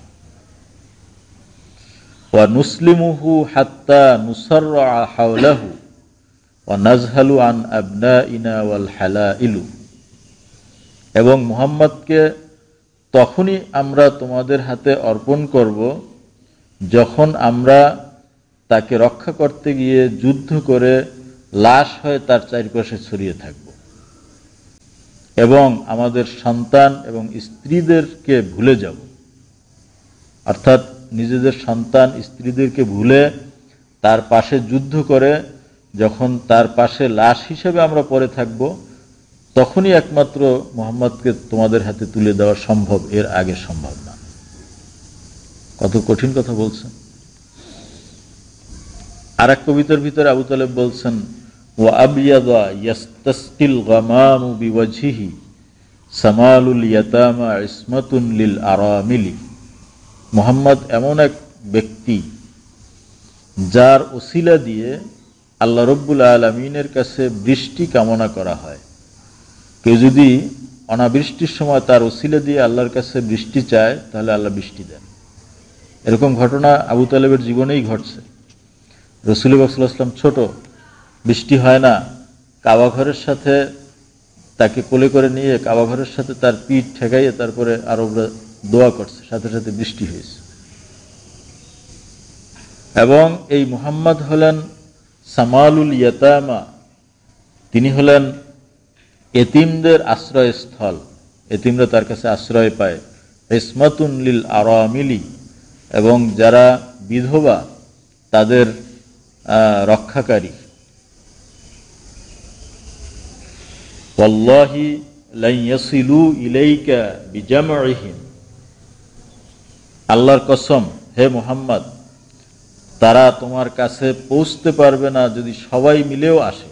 ওয়া নুসলিমুহু হাত্তা নুসাররা হাওলাহু ওয়া নাজহালু আন আবনাইনা ওয়াল হালাইলু, এবং মুহাম্মদকে তখনই আমরা তোমাদের হাতে অর্পণ করব যখন আমরা তাকে রক্ষা করতে গিয়ে যুদ্ধ করে লাশ হয়ে তার চারপাশে ছড়িয়ে থাকব, এবং আমাদের সন্তান এবং স্ত্রীদেরকে ভুলে যাব, অর্থাৎ নিজেদের সন্তান স্ত্রীদেরকে ভুলে তার পাশে যুদ্ধ করে যখন তার পাশে লাশ হিসেবে আমরা পড়ে থাকব, তখনই একমাত্র মুহাম্মদকে তোমাদের হাতে তুলে দেওয়া সম্ভব, এর আগে সম্ভব না। কত কঠিন কথা বলছেন। আর এক কবিতার ভিতরে আবু তালেব বলছেন, ওয়া আবিয়াদা ইয়াস্তাসকিল গামামু বিওয়াজহিহি সামালুল ইয়াতামা ইসমাতুন লিল আরামিলি। মুহাম্মদ এমন এক ব্যক্তি যার ওসিলা দিয়ে আল্লাহ রব্বুল আলামিনের কাছে বৃষ্টি কামনা করা হয়। কেউ যদি অনাবৃষ্টির সময় তার ওসিলা দিয়ে আল্লাহর কাছে বৃষ্টি চায়, তাহলে আল্লাহ বৃষ্টি দেন। এরকম ঘটনা আবু তালেবের জীবনেই ঘটছে। রাসূলুল্লাহ সাল্লাল্লাহু আলাইহি ওয়াসাল্লাম ছোট, বৃষ্টি হয় না, কাবা ঘরের সাথে তাকে কোলে করে নিয়ে কাবা ঘরের সাথে তার পিঠ ঠেকাইয়ে তারপরে আরবরা দোয়া করছে, সাথে সাথে বৃষ্টি হয়েছে। এবং এই মুহাম্মদ হলেন সামালুল ইয়াতামা, তিনি হলেন এতিমদের আশ্রয়স্থল, এতিমরা তার কাছে আশ্রয় পায়। ইসমাতুন লিল আরামিলি, এবং যারা বিধবা তাদের রক্ষাকারী। ওয়াল্লাহি লা ইয়াসিলু ইলাইকা বিজামইহিম, আল্লাহর কসম হে মুহাম্মদ, তারা তোমার কাছে পৌঁছতে পারবে না যদি সবাই মিলেও আসে।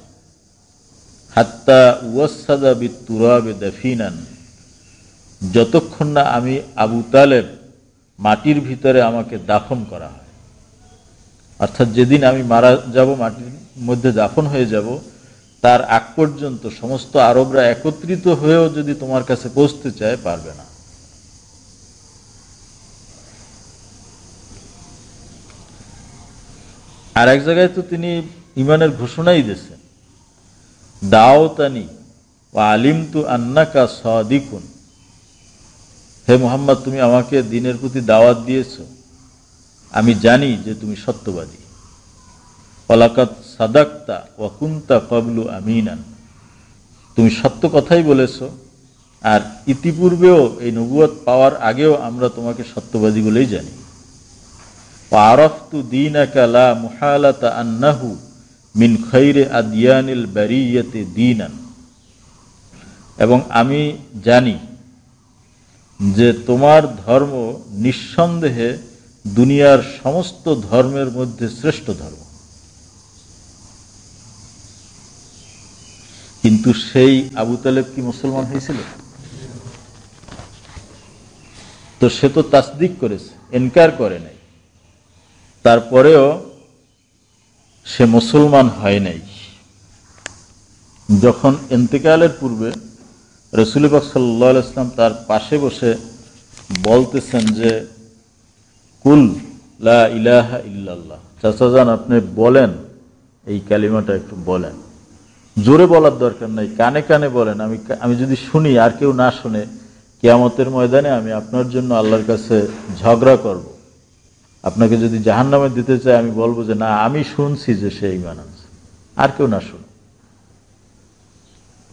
হাত্তা ওয়াসাদা বিতুরাবে দাফিনান, যতক্ষণ না আমি আবু তালেব মাটির ভিতরে আমাকে দাফন করা হয়, অর্থাৎ যেদিন আমি মারা যাব, মাটির মধ্যে দাফন হয়ে যাব, তার আগ পর্যন্ত সমস্ত আরবরা একত্রিত হয়েও যদি তোমার কাছে পৌঁছতে চায়, পারবে না। আর এক জায়গায় তো তিনি ঈমানের ঘোষণাই দিয়েছেন, দাওতানি ওয়া আলিমতু আন্নাকা সাদিকুন, হে মুহাম্মদ তুমি আমাকে দ্বীনের প্রতি দাওয়াত দিয়েছো, আমি জানি যে তুমি সত্যবাদী। ওয়ালাকাদ সাদাকতা ওয়া কুনতা ক্বাবলু আমিনান, তুমি সত্য কথাই বলেছো, আর ইতিপূর্বেও এই নবুয়ত পাওয়ার আগেও আমরা তোমাকে সত্যবাদী বলেই জানি। ওয়া আরাফতু দীনাকা লা মুহালাতা আন্নাহু মিন খায়রি আদিয়ানিল বারিয়াতি দীনান, এবং আমি জানি যে তোমার ধর্ম নিঃসন্দেহে দুনিয়ার সমস্ত ধর্মের মধ্যে শ্রেষ্ঠ ধর্ম। কিন্তু সেই আবু তালেব কি মুসলমান হয়েছিল? তো সে তো তাসদিক করেছে, ইনকার করে নাই, তারপরেও সে মুসলমান হয় নাই। যখন ইন্তেকালের পূর্বে রাসূলুল্লাহ সাল্লাল্লাহু আলাইহি ওয়াসাল্লাম তার পাশে বসে বলতেছেন যে কুল লা ইলাহা ইল্লাল্লাহ, চাচাজান আপনি বলেন এই কালিমাটা, একটু বলেন, জোরে বলার দরকার নাই, কানে কানে বলেন, আমি যদি শুনি আর কেউ না শুনে, কিয়ামতের ময়দানে আমি আপনার জন্য আল্লাহর কাছে ঝগড়া করব। আপনাকে যদি জাহান্নামে দিতে চাই, আমি বলবো যে না, আমি শুনছি যে সে ঈমান আনছে, আর কেউ না শুনে।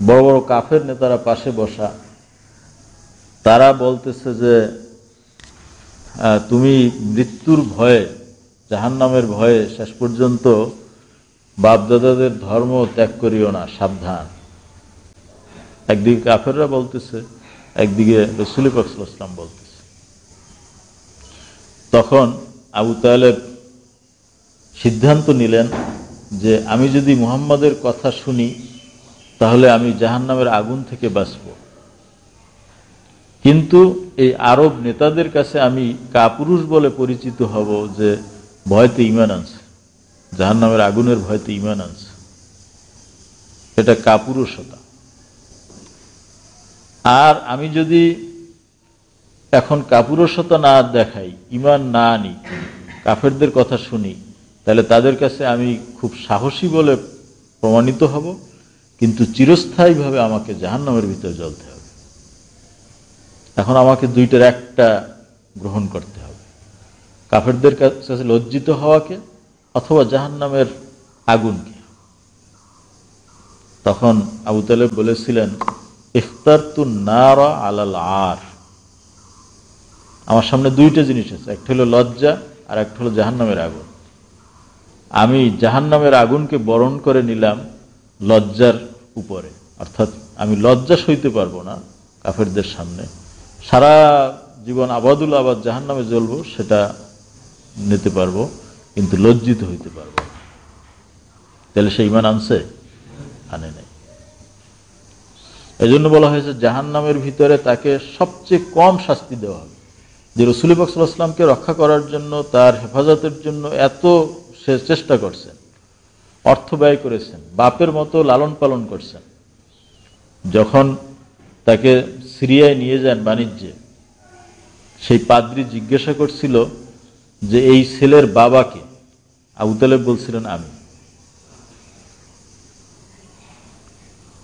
বড় বড় কাফের নেতারা পাশে বসা, তারা বলতেছে যে তুমি মৃত্যুর ভয়ে, জাহান্নামের ভয়ে শেষ পর্যন্ত বাপদাদাদের ধর্ম ত্যাগ করিও না, সাবধান। একদিকে কাফেররা বলতেছে, একদিকে রাসূল পাক সাল্লাল্লাহু আলাইহি ওয়াসাল্লাম বলতেছে। তখন আবু তালেব সিদ্ধান্ত নিলেন যে আমি যদি মুহাম্মাদের কথা শুনি তাহলে আমি জাহান্নামের আগুন থেকে বাঁচব, কিন্তু এই আরব নেতাদের কাছে আমি কাপুরুষ বলে পরিচিত হব যে ভয়তে ঈমান আনছে, জাহান্নামের আগুনের ভয়তে ঈমান আনছে। এটা কাপুরুষতা। আর আমি যদি এখন কাপুরুষতা না দেখাই, ঈমান না আনি, কাফেরদের কথা শুনি, তাহলে তাদের কাছে আমি খুব সাহসী বলে প্রমাণিত হব, কিন্তু চিরস্থায়ীভাবে আমাকে জাহান্নামের ভিতরে জ্বলতে হবে। এখন আমাকে দুইটার একটা গ্রহণ করতে হবে, কাফেরদের কাছে লজ্জিত হওয়াকে অথবা জাহান্নামের আগুনকে। তখন আবু তালেব বলেছিলেন, ইখতারতুন নারা আলাল আর। আমার সামনে দুইটা জিনিস আছে, একটা হলো লজ্জা আর একটা হলো জাহান্নামের আগুন। আমি জাহান্নামের আগুনকে বরণ করে নিলাম লজ্জার উপরে, অর্থাৎ আমি লজ্জা সইতে পারবো না কাফেরদের সামনে, সারা জীবন আবাদুল আবাদ জাহান্নামে জ্বলবো সেটা নিতে পারবো, কিন্তু লজ্জিত হইতে পারবো। তাহলে সে ঈমান আনছে? আনে নাই। এই জন্য বলা হয়েছে জাহান্নামের ভিতরে তাকে সবচেয়ে কম শাস্তি দেওয়া হবে। যে রাসূল পাক সাল্লাল্লাহু আলাইহি ওয়াসাল্লামকে রক্ষা করার জন্য, তার হেফাজতের জন্য এত সে চেষ্টা করছেন, অর্থ ব্যয় করেছেন, বাপের মতো লালন পালন করছেন। যখন তাকে সিরিয়ায় নিয়ে যান বাণিজ্যে, সেই পাদ্রী জিজ্ঞাসা করছিল যে এই ছেলের বাবাকে? আবু তালেব বলছিলেন আমি।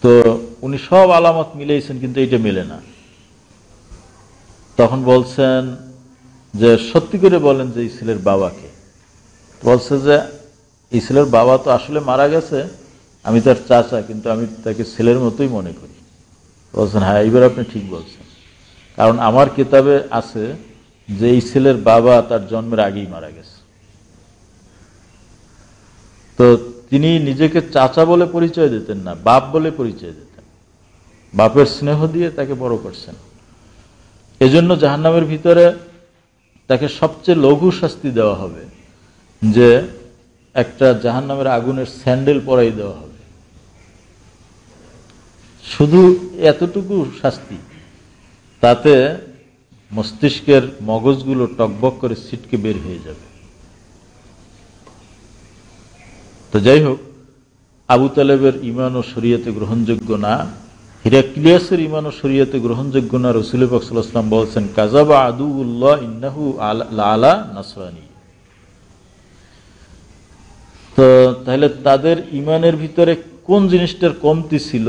তো উনি সব আলামত মিলেছেন, কিন্তু এইটা মেলে না। তখন বলছেন যে সত্যি করে বলেন যে এই ছেলের বাবাকে? বলছে যে এই ছেলের বাবা তো আসলে মারা গেছে, আমি তার চাচা, কিন্তু আমি তাকে ছেলের মতোই মনে করি। বলছেন হ্যাঁ, এইবার আপনি ঠিক বলছেন, কারণ আমার কিতাবে আছে যে এই ছেলের বাবা তার জন্মের আগেই মারা গেছে। তো তিনি নিজেকে চাচা বলে পরিচয় দিতেন না, বাপ বলে পরিচয় দিতেন। বাপের স্নেহ দিয়ে তাকে বড় করছেন। এজন্য জাহান্নামের ভিতরে তাকে সবচেয়ে লঘু শাস্তি দেওয়া হবে, যে একটা জাহান্নামের আগুনের স্যান্ডেল পরাই দেওয়া হবে। শুধু এতটুকু শাস্তি, তাতে মস্তিষ্কের মগজগুলো টকবক করে ছিটকে বের হয়ে যাবে। তো যাই হোক, আবু তালেবের ঈমান ও শরীয়তে গ্রহণযোগ্য না, হিরাক্লিয়াসের ঈমান ও শরীয়তে গ্রহণযোগ্য না। রাসূল পাক সাল্লাল্লাহু আলাইহি ওয়াসাল্লাম বলেছেন, কাযাবা আদুউল্লাহ ইন্নাহু আলা নাসরানী। তো তাহলে তাদের ঈমানের ভিতরে কোন জিনিসটার কমতি ছিল?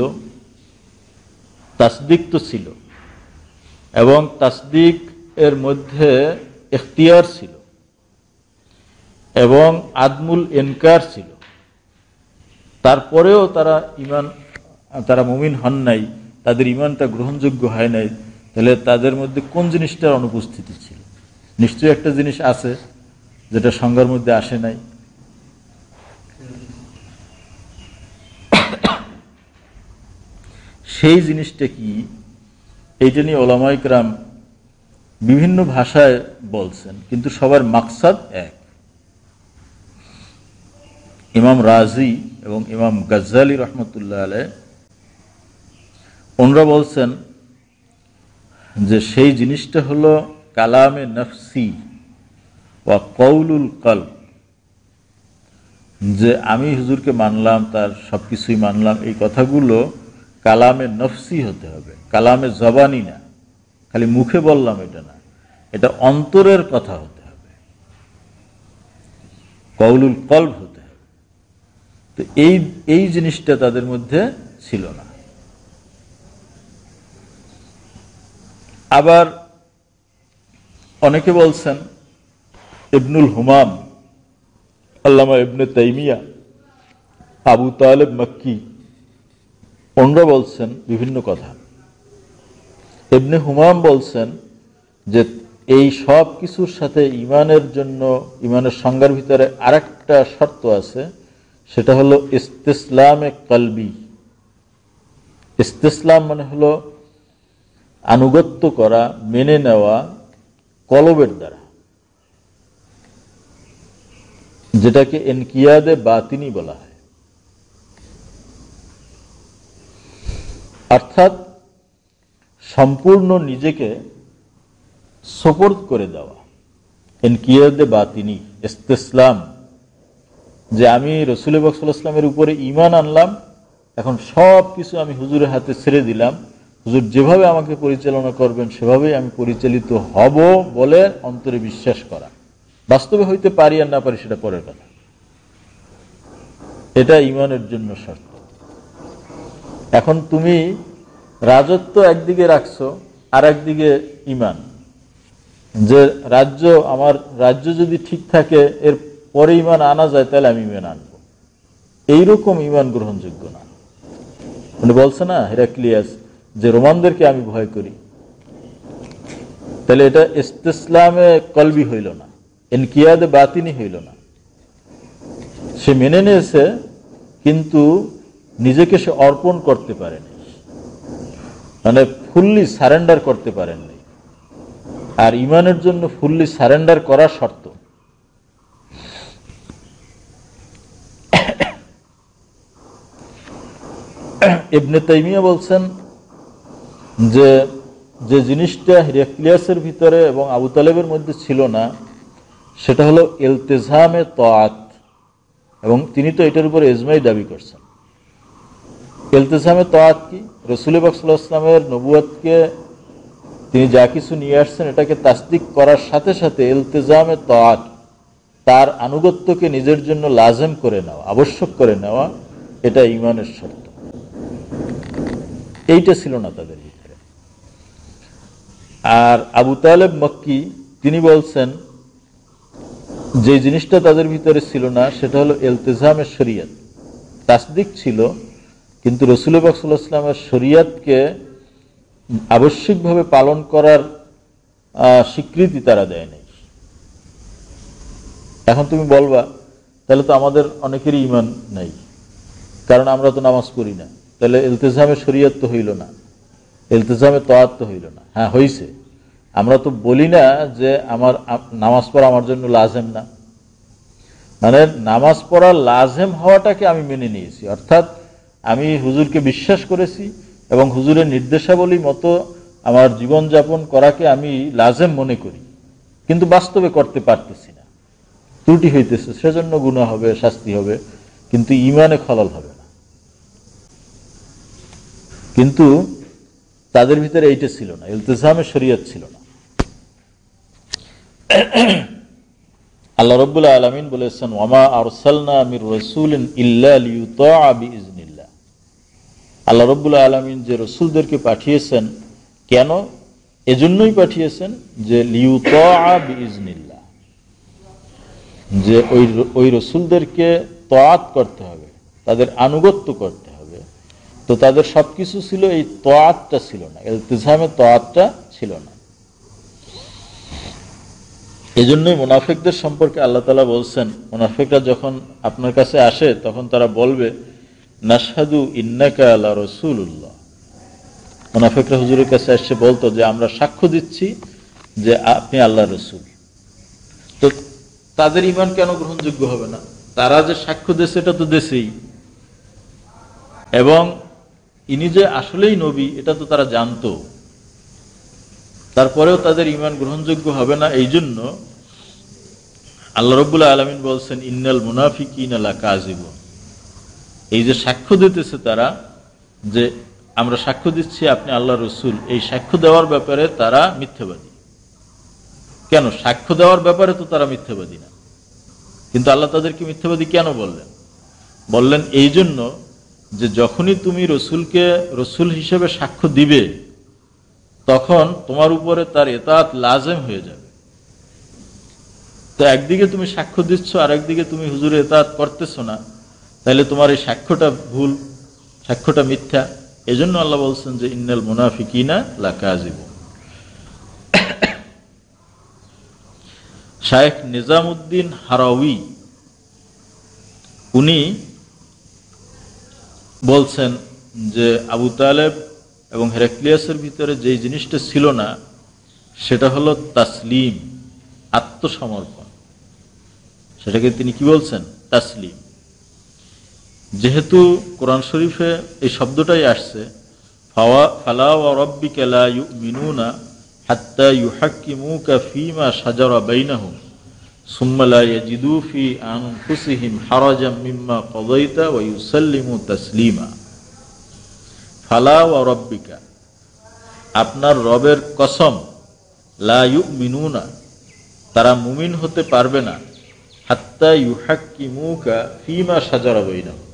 তাসদিক তো ছিল, এবং তাসদিক এর মধ্যে ইখতিয়ার ছিল, এবং আদমুল ইনকার ছিল। তারপরেও তারা মুমিন হন নাই, তাদের ঈমানটা গ্রহণযোগ্য হয় নাই। তাহলে তাদের মধ্যে কোন জিনিসটার অনুপস্থিতি ছিল? নিশ্চয়ই একটা জিনিস আছে যেটা সংজ্ঞার মধ্যে আসে নাই। সেই জিনিসটা কি, এইটা নিয়ে উলামায়ে কেরাম বিভিন্ন ভাষায় বলছেন, কিন্তু সবার মাকসাদ এক। ইমাম রাজি এবং ইমাম গাজ্জালি রহমতুল্লাহ আলাইহ ওনারা বলছেন যে সেই জিনিসটা হলো কালামে নফসি ওয়া কওলুল কলব। যে আমি হুজুরকে মানলাম, তার সবকিছুই মানলাম, এই কথাগুলো কালামে নফসি হতে হবে, কালামে জবানি না, খালি মুখে বললাম এটা না, এটা অন্তরের কথা হতে হবে, কওলুল কলব হতে হবে। তো এই জিনিসটা তাদের মধ্যে ছিল না। আবার অনেকে বলছেন, ইবনুল হুমাম, আল্লামা ইবনে তাইমিয়া, আবু তালেব মক্কি, ওনারা বলছেন বিভিন্ন কথা। ইবনে হুমাম বলছেন যে এই সব কিছুর সাথে ঈমানের জন্য, ঈমানের সংজ্ঞার ভিতরে আরেকটা শর্ত আছে, সেটা হলো ইস্তিসলামে কলবি, ইস্তিসলাম মানে হলো আনুগত্য করা, মেনে নেওয়া কলবের দ্বারা, যেটাকে ইনকিয়াদে বাতিনি বলা হয়। অর্থাৎ সম্পূর্ণ নিজেকে সুপর্দ করে দেওয়া, ইনকিয়াদে বাতিনি, ইস্তিসলাম, যে আমি রাসূল পাক সাল্লাল্লাহু আলাইহি ওয়াসাল্লামের উপরে ঈমান আনলাম, এখন সব কিছু আমি হুজুরের হাতে ছেড়ে দিলাম, হুজুর যেভাবে আমাকে পরিচালনা করবেন সেভাবেই আমি পরিচালিত হব বলে অন্তরে বিশ্বাস করা। বাস্তবে হইতে পারি আর না পারি সেটা পরের কথা, এটা ঈমানের জন্য শর্ত। এখন তুমি রাজত্ব একদিকে রাখছো, আর একদিকে ঈমান, যে রাজ্য, আমার রাজ্য যদি ঠিক থাকে এর পরে ঈমান আনা যায় তাহলে আমি ঈমান আনবো, এইরকম ঈমান গ্রহণযোগ্য না। মানে বলছে না হেরাক্লিয়াস যে রোমানদেরকে আমি ভয় করি, তাহলে এটা ইস্তিসলামে কলবি হইল না, ইনকিয়াদে বাতিনি হইল না। সে মেনে নিয়েছে কিন্তু নিজেকে সে অর্পণ করতে পারেনি, মানে ফুললি সারেন্ডার করতে পারেননি। আর ঈমানের জন্য ফুললি সারেন্ডার করা শর্ত। ইবনে তাইমিয়া বলছেন যে যে জিনিসটা হিরাক্লিয়াসের ভিতরে এবং আবু তালেবের মধ্যে ছিল না সেটা হলো ইলতিজামে তাআত, এবং তিনি তো এটার উপর ইজমাই দাবি করছেন। ইলতিজামে তাআত কি? রাসূল পাক সাল্লাল্লাহু আলাইহি ওয়াসাল্লামের নবুয়তকে তিনি যা কিছু নিয়ে আসছেন এটাকে তাসদিক করার সাথে সাথে ইলতিজামে তাআত, তার আনুগত্যকে নিজের জন্য লাজেম করে নেওয়া, আবশ্যক করে নেওয়া, এটা ঈমানের শর্ত। এইটা ছিল না তাদের ভিতরে। আর আবু তালেব মক্কি তিনি বলছেন যে জিনিসটা তাদের ভিতরে ছিল না সেটা হলো ইলতিজামে শরীয়ত। তাসদিক ছিল কিন্তু রাসূল পাক সাল্লাল্লাহু আলাইহি ওয়াসাল্লামের শরীয়তকে আবশ্যিকভাবে পালন করার স্বীকৃতি তারা দেয়নি। এখন তুমি বলবা তাহলে তো আমাদের অনেকেরই ঈমান নাই, কারণ আমরা তো নামাজ পড়ি না, তাহলে ইলতিজামে শরীয়ত তো হইল না, ইলতিজামে তাআত তো হইল না। হ্যাঁ হইছে, আমরা তো বলি না যে আমার নামাজ পড়া আমার জন্য লাজেম না, মানে নামাজ পড়া লাজেম হওয়াটাকে আমি মেনে নিয়েছি, অর্থাৎ আমি হুজুরকে বিশ্বাস করেছি এবং হুজুরের নির্দেশাবলী মতো আমার জীবনযাপন করাকে আমি লাজেম মনে করি, কিন্তু বাস্তবে করতে পারতেছি না, ত্রুটি হইতেছে, সেজন্য গুনাহ হবে, শাস্তি হবে, কিন্তু ঈমানে খলল হবে না। কিন্তু তাদের ভিতরে এইটা ছিল না, ইলতিজামে শরীয়ত ছিল না। আল্লাহ রাব্বুল আলামিন বলেছেন ওয়ামা আরসালনা মির রাসূলিন ইল্লা লিইউতাআ বিইজনিল্লাহ। আল্লাহ রাব্বুল আলামিন যে রাসূলদেরকে পাঠিয়েছেন, কেন? এজন্যই পাঠিয়েছেন যে লিইউতাআ বিইজনিল্লাহ, যে ওই রাসূলদেরকে তাআত করতে হবে, তাদের আনুগত্য করতে হবে। তো তাদের সবকিছু ছিল, এই তাআতটা ছিল না, ইলতিজামে তাআতটা ছিল না। এজন্যই মুনাফিকদের সম্পর্কে আল্লাহ তাআলা বলছেন, মুনাফিকরা যখন আপনার কাছে আসে তখন তারা বলবে নাশহাদু ইন্নাকা লা রাসূলুল্লাহ। মুনাফিকরা হুজুরের কাছে এসে বলতো যে আমরা সাক্ষ্য দিচ্ছি যে আপনি আল্লাহর রাসূল। তো তাদের ঈমান কেন গ্রহণযোগ্য হবে না? তারা যে সাক্ষ্য দিয়েছে এটা তো দেশেই, এবং ইনি যে আসলেই নবী এটা তো তারা জানতো, তারপরেও তাদের ঈমান গ্রহণযোগ্য হবে না। এই জন্য আল্লাহ রাব্বুল আলামিন বলছেন ইন্নাল মুনাফিকিনা লাকাযিবুন। এই যে সাক্ষ্য দিতেছে তারা, যে আমরা সাক্ষ্য দিচ্ছি আপনি আল্লাহর রাসূল, এই সাক্ষ্য দেওয়ার ব্যাপারে তারা মিথ্যাবাদী। কেন? সাক্ষ্য দেওয়ার ব্যাপারে তো তারা মিথ্যাবাদী না, কিন্তু আল্লাহ তাদেরকে মিথ্যাবাদী কেন বললেন? বললেন এই জন্য যে যখনই তুমি রসুলকে রসুল হিসেবে সাক্ষ্য দিবে তখন তোমার উপরে তার ইতাআত লাজেম হয়ে যাবে। তো একদিকে তুমি সাক্ষ্য দিচ্ছ আর একদিকে তুমি হুজুরের ইতাআত করতেছো না, তাহলে তোমার এই সাক্ষ্যটা ভুল, সাক্ষ্যটা মিথ্যা। এজন্য আল্লাহ বলছেন যে ইন্নাল মুনাফিকিনা লাকাযিবুন। শায়েখ নিজামউদ্দিন হারাউই উনি বলছেন যে আবু তালেব এবং হেরাক্লিয়াসের ভিতরে যেই জিনিসটা ছিল না সেটা হলো তাসলিম, আত্মসমর্পণ। সেটাকে তিনি কি বলছেন? তাসলিম। যেহেতু কোরআন শরীফে এই শব্দটাই আসছে, ফালা ওয়া রাব্বিকা লা ইউমিনুনা হাত্তা ইউহাক্কিমুকা ফীমা শাজারা বাইনাহুম সুম্মা লা ইয়াজিদু ফি আনফুসিহিম হারাজাম মিম্মা কাযাইতা ওয়া ইউসাল্লিমু তাসলিমা। ফালা ওয়া রাব্বিকা, আপনার রবের কসম, লা ইউমিনুনা, তারা মুমিন হতে পারবে না, হাত্তা ইউহাক্কিমুকা ফীমা শাজারা বাইনাহুম,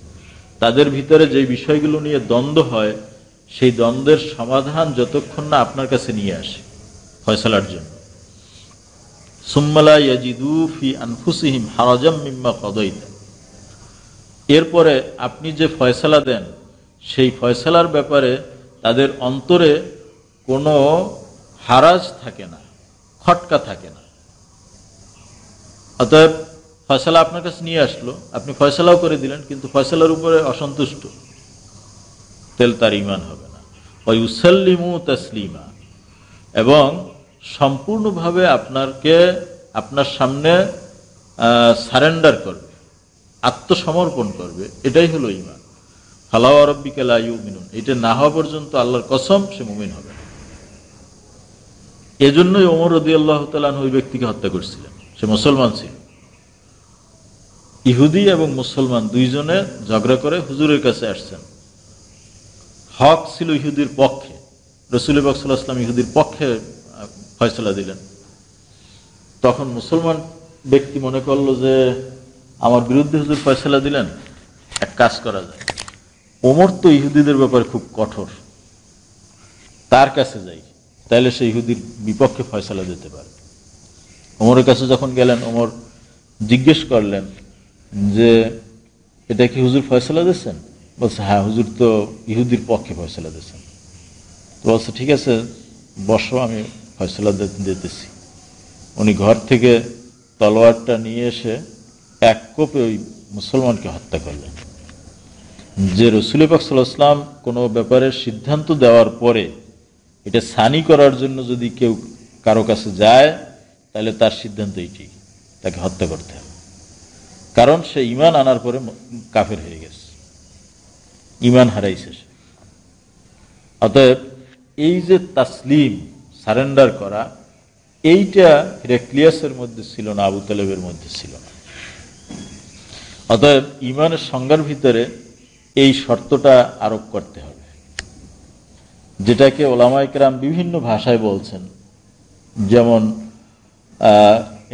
তাদের ভিতরে যে বিষয়গুলো নিয়ে দ্বন্দ্ব হয় সেই দ্বন্দ্বের সমাধান যতক্ষণ না আপনার কাছে নিয়ে আসে ফয়সালার জন্য। সুম্মা লা ইয়াজিদু ফি আনফুসিহিম হারাজাম মিম্মা কাযাইতা, এরপরে আপনি যে ফয়সালা দেন সেই ফয়সালার ব্যাপারে তাদের অন্তরে কোনো হারাজ থাকে না, খটকা থাকে না। অতএব ফয়সালা আপনার কাছে নিয়ে আসলো, আপনি ফয়সালাও করে দিলেন, কিন্তু ফয়সালার উপরে অসন্তুষ্ট, তেল তার ঈমান হবে না। ওয়া ইউসাল্লিমু তাসলিমা, এবং সম্পূর্ণভাবে আপনার সামনে সারেন্ডার করবে, আত্মসমর্পণ করবে, এটাই হলো ঈমান। ফালা ওয়া রাব্বিকা লা ইউমিনুন, এটা না হওয়া পর্যন্ত আল্লাহর কসম সে মুমিন হবে না। এজন্যই ওমর রাদিয়াল্লাহু তাআলা আনহু ওই ব্যক্তিকে হত্যা করেছিলেন। সে মুসলমান ছিল। ইহুদি এবং মুসলমান দুইজনে ঝগড়া করে হুজুরের কাছে আসছেন। হক ছিল ইহুদির পক্ষে, রাসূল পাক সাল্লাল্লাহু আলাইহি ওয়াসাল্লাম ইহুদির পক্ষে ফয়সালা দিলেন। তখন মুসলমান ব্যক্তি মনে করলো যে আমার বিরুদ্ধে হুজুর ফয়সালা দিলেন, এক কাজ করা যায়, ওমর তো ইহুদিদের ব্যাপারে খুব কঠোর, তার কাছে যাই, তাইলে সে ইহুদির বিপক্ষে ফয়সালা দিতে পারে। ওমরের কাছে যখন গেলেন, ওমর জিজ্ঞেস করলেন যে এটা কি হুজুর ফয়সালা দিচ্ছেন? বলছে হ্যাঁ, হুজুর তো ইহুদির পক্ষে ফয়সালা দিচ্ছেন। তো বলছে ঠিক আছে, বসো, আমি ফয়সালা দিতেছি। উনি ঘর থেকে তলোয়ারটা নিয়ে এসে এক কোপে ওই মুসলমানকে হত্যা করলেন। যে রাসূল পাক সাল্লাল্লাহু আলাইহি ওয়াসাল্লাম কোনো ব্যাপারে সিদ্ধান্ত দেওয়ার পরে এটা সানি করার জন্য যদি কেউ কারো কাছে যায়, তাহলে তার সিদ্ধান্ত এইটি, তাকে হত্যা করতে হবে, কারণ সে ঈমান আনার পরে কাফের হয়ে গেছে, ঈমান হারাইছে সে। অতএব এই যে তাসলিম, সারেন্ডার করা, এইটা হেরাক্লিয়াসের মধ্যে ছিল না, আবু তালেবের মধ্যে ছিল না। অতএব ঈমানের সংজ্ঞার ভিতরে এই শর্তটা আরোপ করতে হবে, যেটাকে ওলামায়ে কেরাম বিভিন্ন ভাষায় বলছেন। যেমন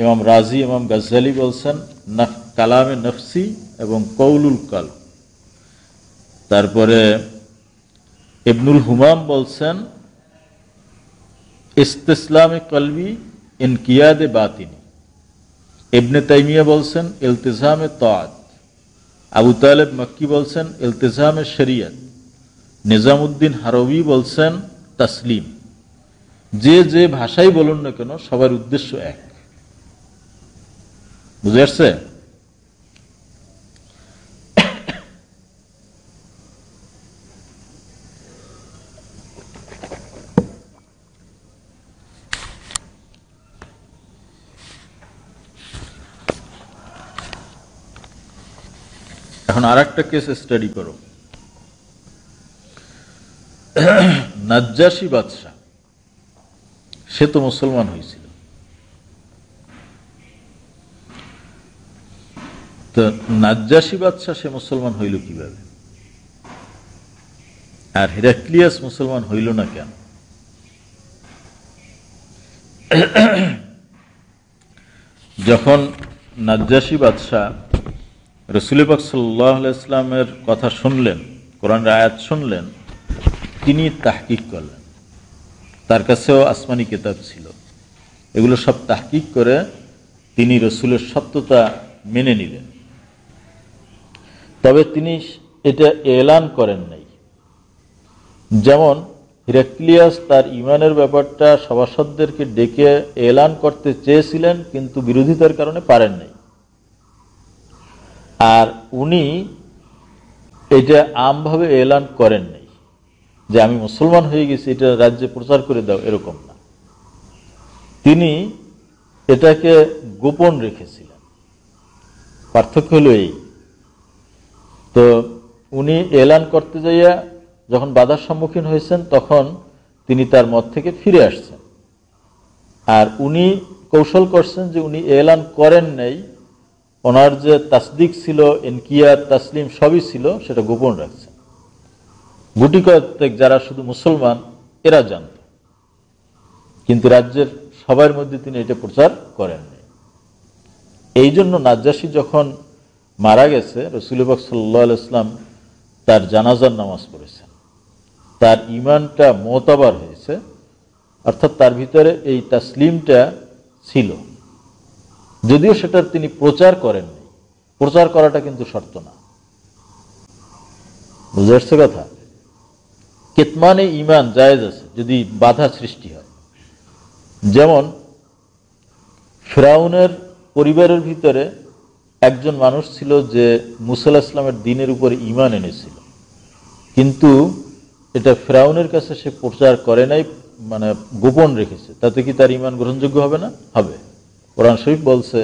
ইমাম রাজি, ইমাম গাজ্জালি বলছেন কালামে নফসি এবং কৌলুল কলব। তারপরে ইবনুল হুমাম বলছেন ইস্তিসলামে কলবি ইনকিয়াদে বাতিনি। ইবনে তাইমিয়া বলছেন ইলতিজামে তাআত। আবু তালেব মক্কি বলছেন ইলতিজামে শরিয়ত। নিজামউদ্দিন হারবি বলছেন তাসলিম। যে যে ভাষাই বলুন না কেন, সবার উদ্দেশ্য এক। বুঝে আসছে? এখন আর একটা কেস স্টাডি করো। নাজ্জাশী বাদশাহ, সে তো মুসলমান হয়েছিল, তো নাজ্জাশী বাদশাহ সে মুসলমান হইল কিভাবে? আর হেরাক্লিয়াস মুসলমান হইল না কেন? যখন নাজ্জাশী বাদশাহ রাসূল পাক সাল্লাল্লাহু আলাইহি ওয়াসাল্লামের কথা শুনলেন, কোরআনের আয়াত শুনলেন, তিনি তাহকিক করলেন। তার কাছেও আসমানি কিতাব ছিল, এগুলো সব তাহকিক করে তিনি রাসূলের সত্যতা মেনে নিলেন। তবে তিনি এটা এলান করেন নাই। যেমন হেরাক্লিয়াস তার ঈমানের ব্যাপারটা সভাসদদেরকে ডেকে এলান করতে চেয়েছিলেন, কিন্তু বিরোধিতার কারণে পারেন নাই। আর উনি এটা আমভাবে এলান করেন নাই। যে আমি মুসলমান হয়ে গেছি, এটা রাজ্যে প্রচার করে দাও, এরকম না। তিনি এটাকে গোপন রেখেছিলেন। পার্থক্য হলো এই। তো উনি এলান করতে যাইয়া যখন বাধার সম্মুখীন হয়েছেন, তখন তিনি তার মত থেকে ফিরে আসছেন। আর উনি কৌশল করছেন যে উনি এলান করেন নাই, ওনার যে তাসদিক ছিল, ইনকিয়াত, তাসলিম সবই ছিল, সেটা গোপন রাখছেন। গুটি কয়েক যারা শুধু মুসলমান এরা জানত, কিন্তু রাজ্যের সবার মধ্যে তিনি এটা প্রচার করেননি। এই জন্য নাজ্জাশী যখন মারা গেছে, রাসূল পাক সাল্লাল্লাহু আলাইহি ওয়াসাল্লাম তার জানাজার নামাজ পড়েছেন। তার ঈমানটা মোতাবার হয়েছে, অর্থাৎ তার ভিতরে এই তাসলিমটা ছিল, যদিও সেটার তিনি প্রচার করেননি। প্রচার করাটা কিন্তু শর্ত না, বুঝে আসছে কথা? কেতমানে ঈমান জায়েজ আছে যদি বাধা সৃষ্টি হয়। যেমন ফিরআউনের পরিবারের ভিতরে একজন মানুষ ছিল যে মুসা আলাইহিস সালামের দ্বীনের উপরে ঈমান এনেছিল, কিন্তু এটা ফিরআউনের কাছে সে প্রচার করে নাই, মানে গোপন রেখেছে। তাতে কি তার ঈমান গ্রহণযোগ্য হবে না? হবে। কোরআন শরীফ বলছে,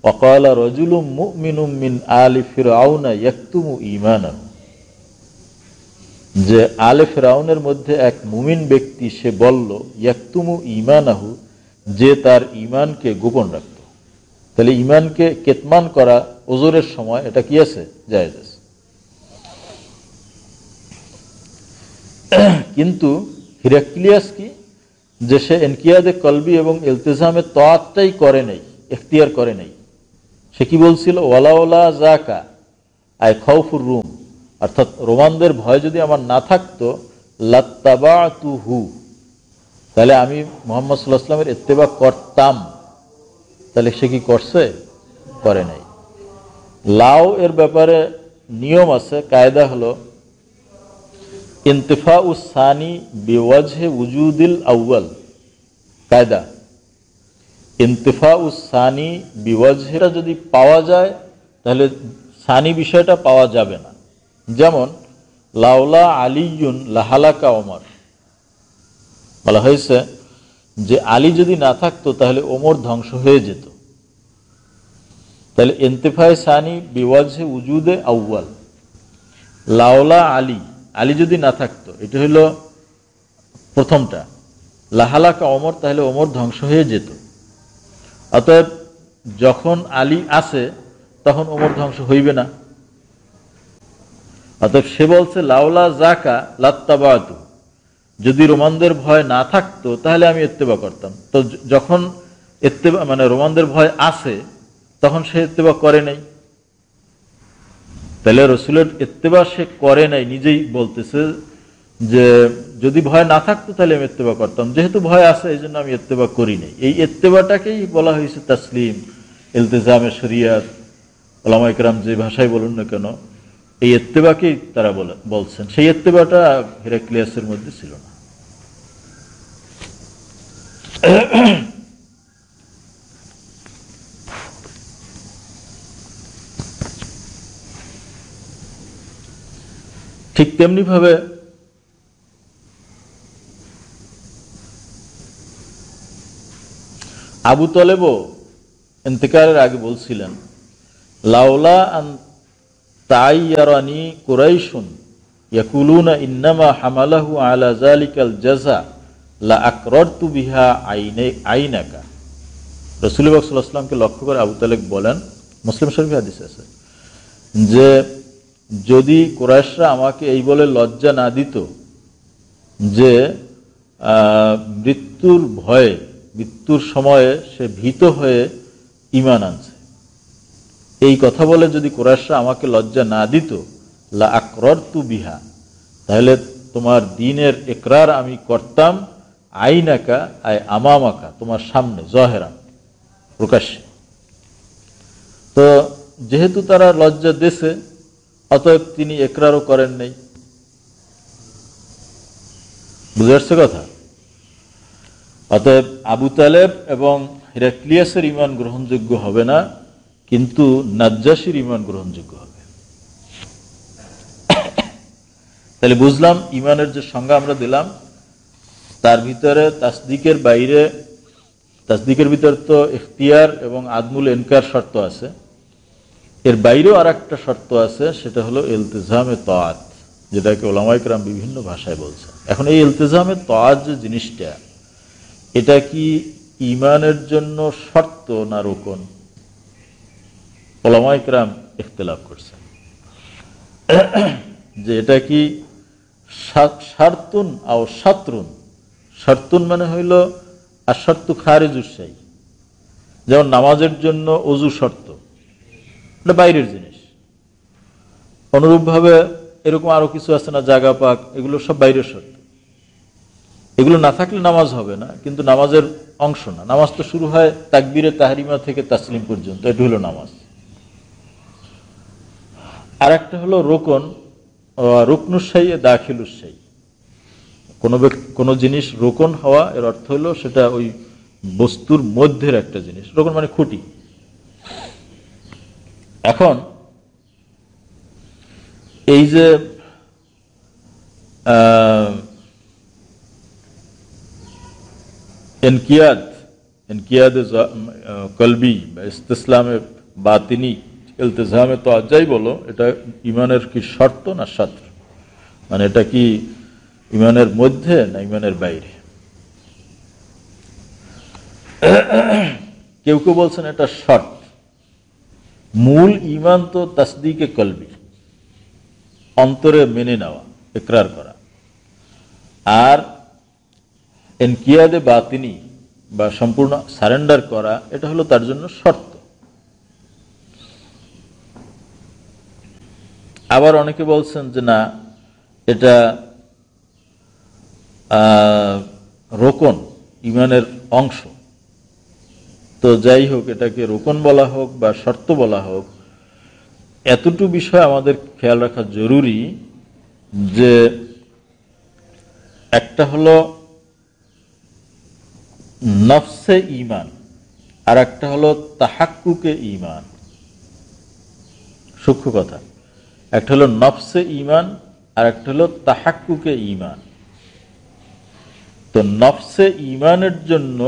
ওয়াকালা রাজুলুম মুমিনুম মিন আলি ফিরআউনা ইয়াকতুমু ঈমানাহু, যে আলে ফিরআউনের মধ্যে এক মুমিন ব্যক্তি সে বলল ইয়াকতুমু ঈমানাহু, যে তার ঈমানকে গোপন রাখত। তাহলে ঈমানকে কেতমান করা ওজরের সময় এটা কি আছে? জায়েজ আছে। কিন্তু হিরাক্লিয়াস কি, যে সে ইনকিয়াদে কলবি এবং ইলতিজামে তাআতটাই করে নাই, ইখতিয়ার করে নাই। সে কি বলছিল? ওয়ালাউলা যাকা আই খাউফুর রুম, অর্থাৎ রোমানদের ভয় যদি আমার না থাকতো, লাত্তাবাতুহু, তাহলে আমি মুহাম্মদ সাল্লাল্লাহু আলাইহি ওয়াসাল্লামের ইত্তেবা করতাম। তাহলে সে কি করছে? করে নাই। লাও এর ব্যাপারে নিয়ম আছে, কায়দা হলো ইন্তিফাউস সানি বিওয়াজহে উজুদিল আউয়াল। কায়দা, ইন্তিফাউস সানি বিওয়াজহেটা যদি পাওয়া যায়, তাহলে সানি বিষয়টা পাওয়া যাবে না। যেমন লাউলা আলিয়ুন লাহালাকা ওমর, বলা হয়েছে যে আলী যদি না থাকতো তাহলে ওমর ধ্বংস হয়ে যেত। তাহলে ইন্তিফায়ে সানি বিওয়াজহে উজুদে আউয়াল, লাউলা আলী, আলী যদি না থাকতো, এটা হলো প্রথমটা। লাহালাকা ওমর, তাহলে ওমর ধ্বংস হয়ে যেত। অতএব যখন আলী আছে তখন ওমর ধ্বংস হইবে না। অতএব সে বলছে লাউলা জাকা লাত্তাবাতু, যদি রোমানদের ভয় না থাকতো তাহলে আমি ইত্তেবা করতাম। তো যখন ইত্তেবা মানে রোমানদের ভয় আছে, তখন সে ইত্তেবা করে নাই। তাহলে রসুলের ইত্তেবা সে করে নাই, নিজেই বলতেছে যে যদি ভয় না থাকতো তাহলে আমি ইত্তেবা করতাম, যেহেতু ভয় আছে এই জন্য আমি ইত্তেবা করি নাই। এই ইত্তেবাটাকেই বলা হয়েছে তাসলিম, ইলতিজামে শরিয়াত। ওলামা ইকরাম যে ভাষায় বলুন না কেন, এই ইত্তেবাকেই তারা বলছেন। সেই ইত্তেবাটা হিরাক্লিয়াসের মধ্যে ছিল না। ঠিক তেমনি ভাবে আবু তালেবও ইন্তেকালের আগে বলছিলেন, লাউলা আন তাইয়ারানি কুরাইশুন ইয়াকুলুনা ইন্নামা হামালাহু আলা যালিকাল জাযা লা আকরারতু বিহা আইনাকা। রাসূলুল্লাহ সাল্লাল্লাহু আলাইহি ওয়াসাল্লামকে লক্ষ্য করে আবু তালেব বলেন, মুসলিম শরীফে হাদিস আছে, যে যদি কুরাইশরা আমাকে এই বলে লজ্জা না দিত যে মৃত্যুর ভয়ে, মৃত্যুর সময়ে সে ভীত হয়ে ঈমান আনছে, এই কথা বলে যদি কুরাইশরা আমাকে লজ্জা না দিত, লা আকরারতু বিহা, তাহলে তোমার দ্বীনের ইকরার আমি করতাম, আইনাকা আই আমামাকা, তোমার সামনে, জহেরা, প্রকাশ্যে। তো যেহেতু তারা লজ্জা দেশে, অতএব তিনি ইকরারও করেন নাই। বুঝে আসছে কথা? অতএব আবু তালেব এবং হিরাক্লিয়াসের ঈমান গ্রহণযোগ্য হবে না, কিন্তু নাজ্জাশীর ঈমান গ্রহণযোগ্য হবে। তাহলে বুঝলাম ইমানের যে সংজ্ঞা আমরা দিলাম তার ভিতরে তাসদিকের বাইরে, তাসদিকের ভিতরে তো ইখতিয়ার এবং আদমুল ইনকার শর্ত আছে, এর বাইরেও আর একটা শর্ত আছে, সেটা হলো ইলতিজামে তাআত, যেটাকে উলামায়ে কেরাম বিভিন্ন ভাষায় বলছে। এখন এই ইলতিজামে তাআত যে জিনিসটা, এটা কি ইমানের জন্য শর্ত না রুকন? উলামায়ে কেরাম ইখতিলাফ করছে যে এটা কি শারতুন আও শাতরুন। শারতুন মানে হইল আর শর্ত খারিজুস শাই, যেমন নামাজের জন্য ওযু শর্ত, এটা বাইরের জিনিস। অনুরূপভাবে এরকম আরো কিছু আছে না, জাগা পাক, এগুলো সব বাইরের শর্ত। এগুলো না থাকলে নামাজ হবে না, কিন্তু নামাজের অংশ না। নামাজ তো শুরু হয় তাকবীরে তাহরিমা থেকে তাসলিম পর্যন্ত, এটা হলো নামাজ। আর একটা হলো রোকন, রুকনুসাই দাখিলুসাই। কোনো জিনিস রোকন হওয়া, এর অর্থ হলো সেটা ওই বস্তুর মধ্যের একটা জিনিস। রোকন মানে খুঁটি। এখন এই যে ইনকিয়াদে কলবি বা ইস্তিসলামে বাতিনি, ইলতিজামে তাআত যাই বলো, এটা ইমানের কি শর্ত না শাতর? মানে এটা কি ইমানের মধ্যে না ইমানের বাইরে? কেউ কেউ বলছেন এটা শর্ত। মূল ইমান তো তাসদিকে কলবি, অন্তরে মেনে নেওয়া, ইকরার করা। আর ইনকিয়াদে বাতিনি বা সম্পূর্ণ সারেন্ডার করা, এটা হলো তার জন্য শর্ত। আবার অনেকে বলছেন যে না, এটা রোকন, ইমানের অংশ। তো যাই হোক, এটাকে রোকন বলা হোক বা শর্ত বলা হোক, এতটুকু বিষয় আমাদের খেয়াল রাখা জরুরি যে একটা হলো নফসে ঈমান, আর একটা হলো তাহাক্কুকে ঈমান। সূক্ষ্ম কথা, একটা হলো নফসে ঈমান আর একটা হলো তাহাক্কুকে ঈমান। তো নফসে ঈমানের জন্য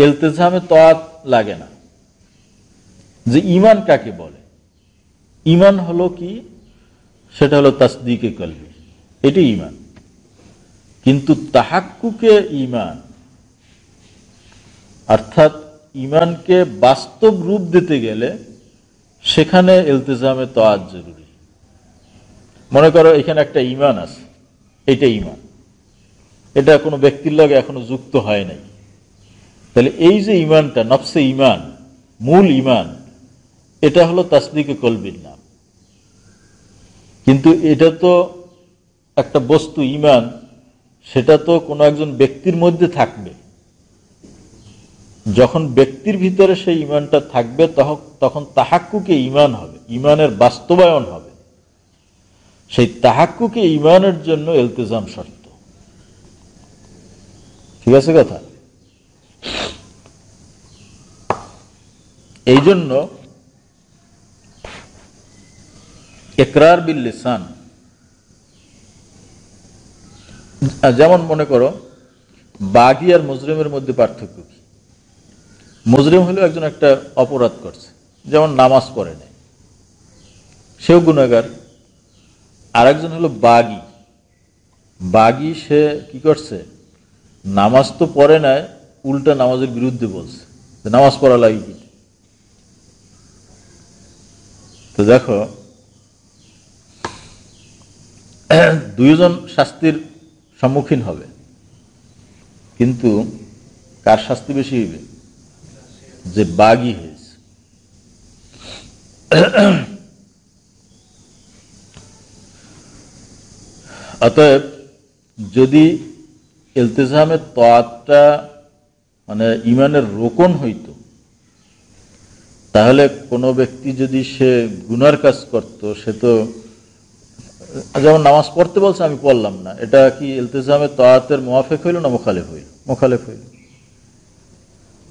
ইলতিজামে তাআত লাগে না। যে ঈমান কাকে বলে? ঈমান হলো কি? সেটা হলো তাসদীকে কলবি, এটি ঈমান। কিন্তু তাহাক্কুকে ঈমান, অর্থাৎ ঈমানকে বাস্তব রূপ দিতে গেলে সেখানে ইলতিজামে তাআত জরুরি। মনে করো এখানে একটা ঈমান আছে, এটা ঈমান, এটা কোনো ব্যক্তির লগে এখনো যুক্ত হয় নাই। তাহলে এই যে ঈমানটা, নফসে ঈমান, মূল ঈমান, এটা হলো তাসদীকে কলবির নাম। কিন্তু এটা তো একটা বস্তু, ঈমান, সেটা তো কোনো একজন ব্যক্তির মধ্যে থাকবে। যখন ব্যক্তির ভিতরে সেই ঈমানটা থাকবে, তখন তাহাক্কুকে ঈমান হবে, ঈমানের বাস্তবায়ন হবে। সেই তাহাক্কুকে ঈমানের জন্য ইলতিজাম শর্ত। ঠিক আছে কথা? এই জন্য ইকরার বিল লিসান, যেমন মনে করো বাগী আর মুজরিমের মধ্যে পার্থক্য কি? মুজরিম হলো একজন একটা অপরাধ করছে, যেমন নামাজ পড়ে নাই, সেও গুনাহগার। আর একজন হলো বাগী। বাগী সে কি করছে? নামাজ তো পড়ে নাই, উল্টা নামাজের বিরুদ্ধে বলছে, নামাজ পড়া লাগে কি? তো দেখো, দুইজন শাস্তির সম্মুখীন হবে, কিন্তু কার শাস্তি বেশি হইবে? যে বাগী হয়েছে। অতএব যদি ইলতিজামে তাআতটা মানে ঈমানের রোকন হইত, তাহলে কোনো ব্যক্তি যদি সে গুনার কাজ করত, সে তো যেমন নামাজ পড়তে বলছে, আমি পড়লাম না, এটা কি ইলতিজামে তাআতের মুওয়াফিক হইল না মুখালিফ হইল? মুখালিফ হইল।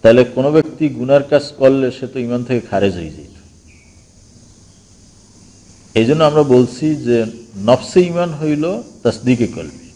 তাহলে কোনো ব্যক্তি গুনার কাজ করলে সে তো ঈমান থেকে খারেজ হয়ে যেত। এই জন্য আমরা বলছি যে নফসে ইমান হইল তাসদিকে কলবি,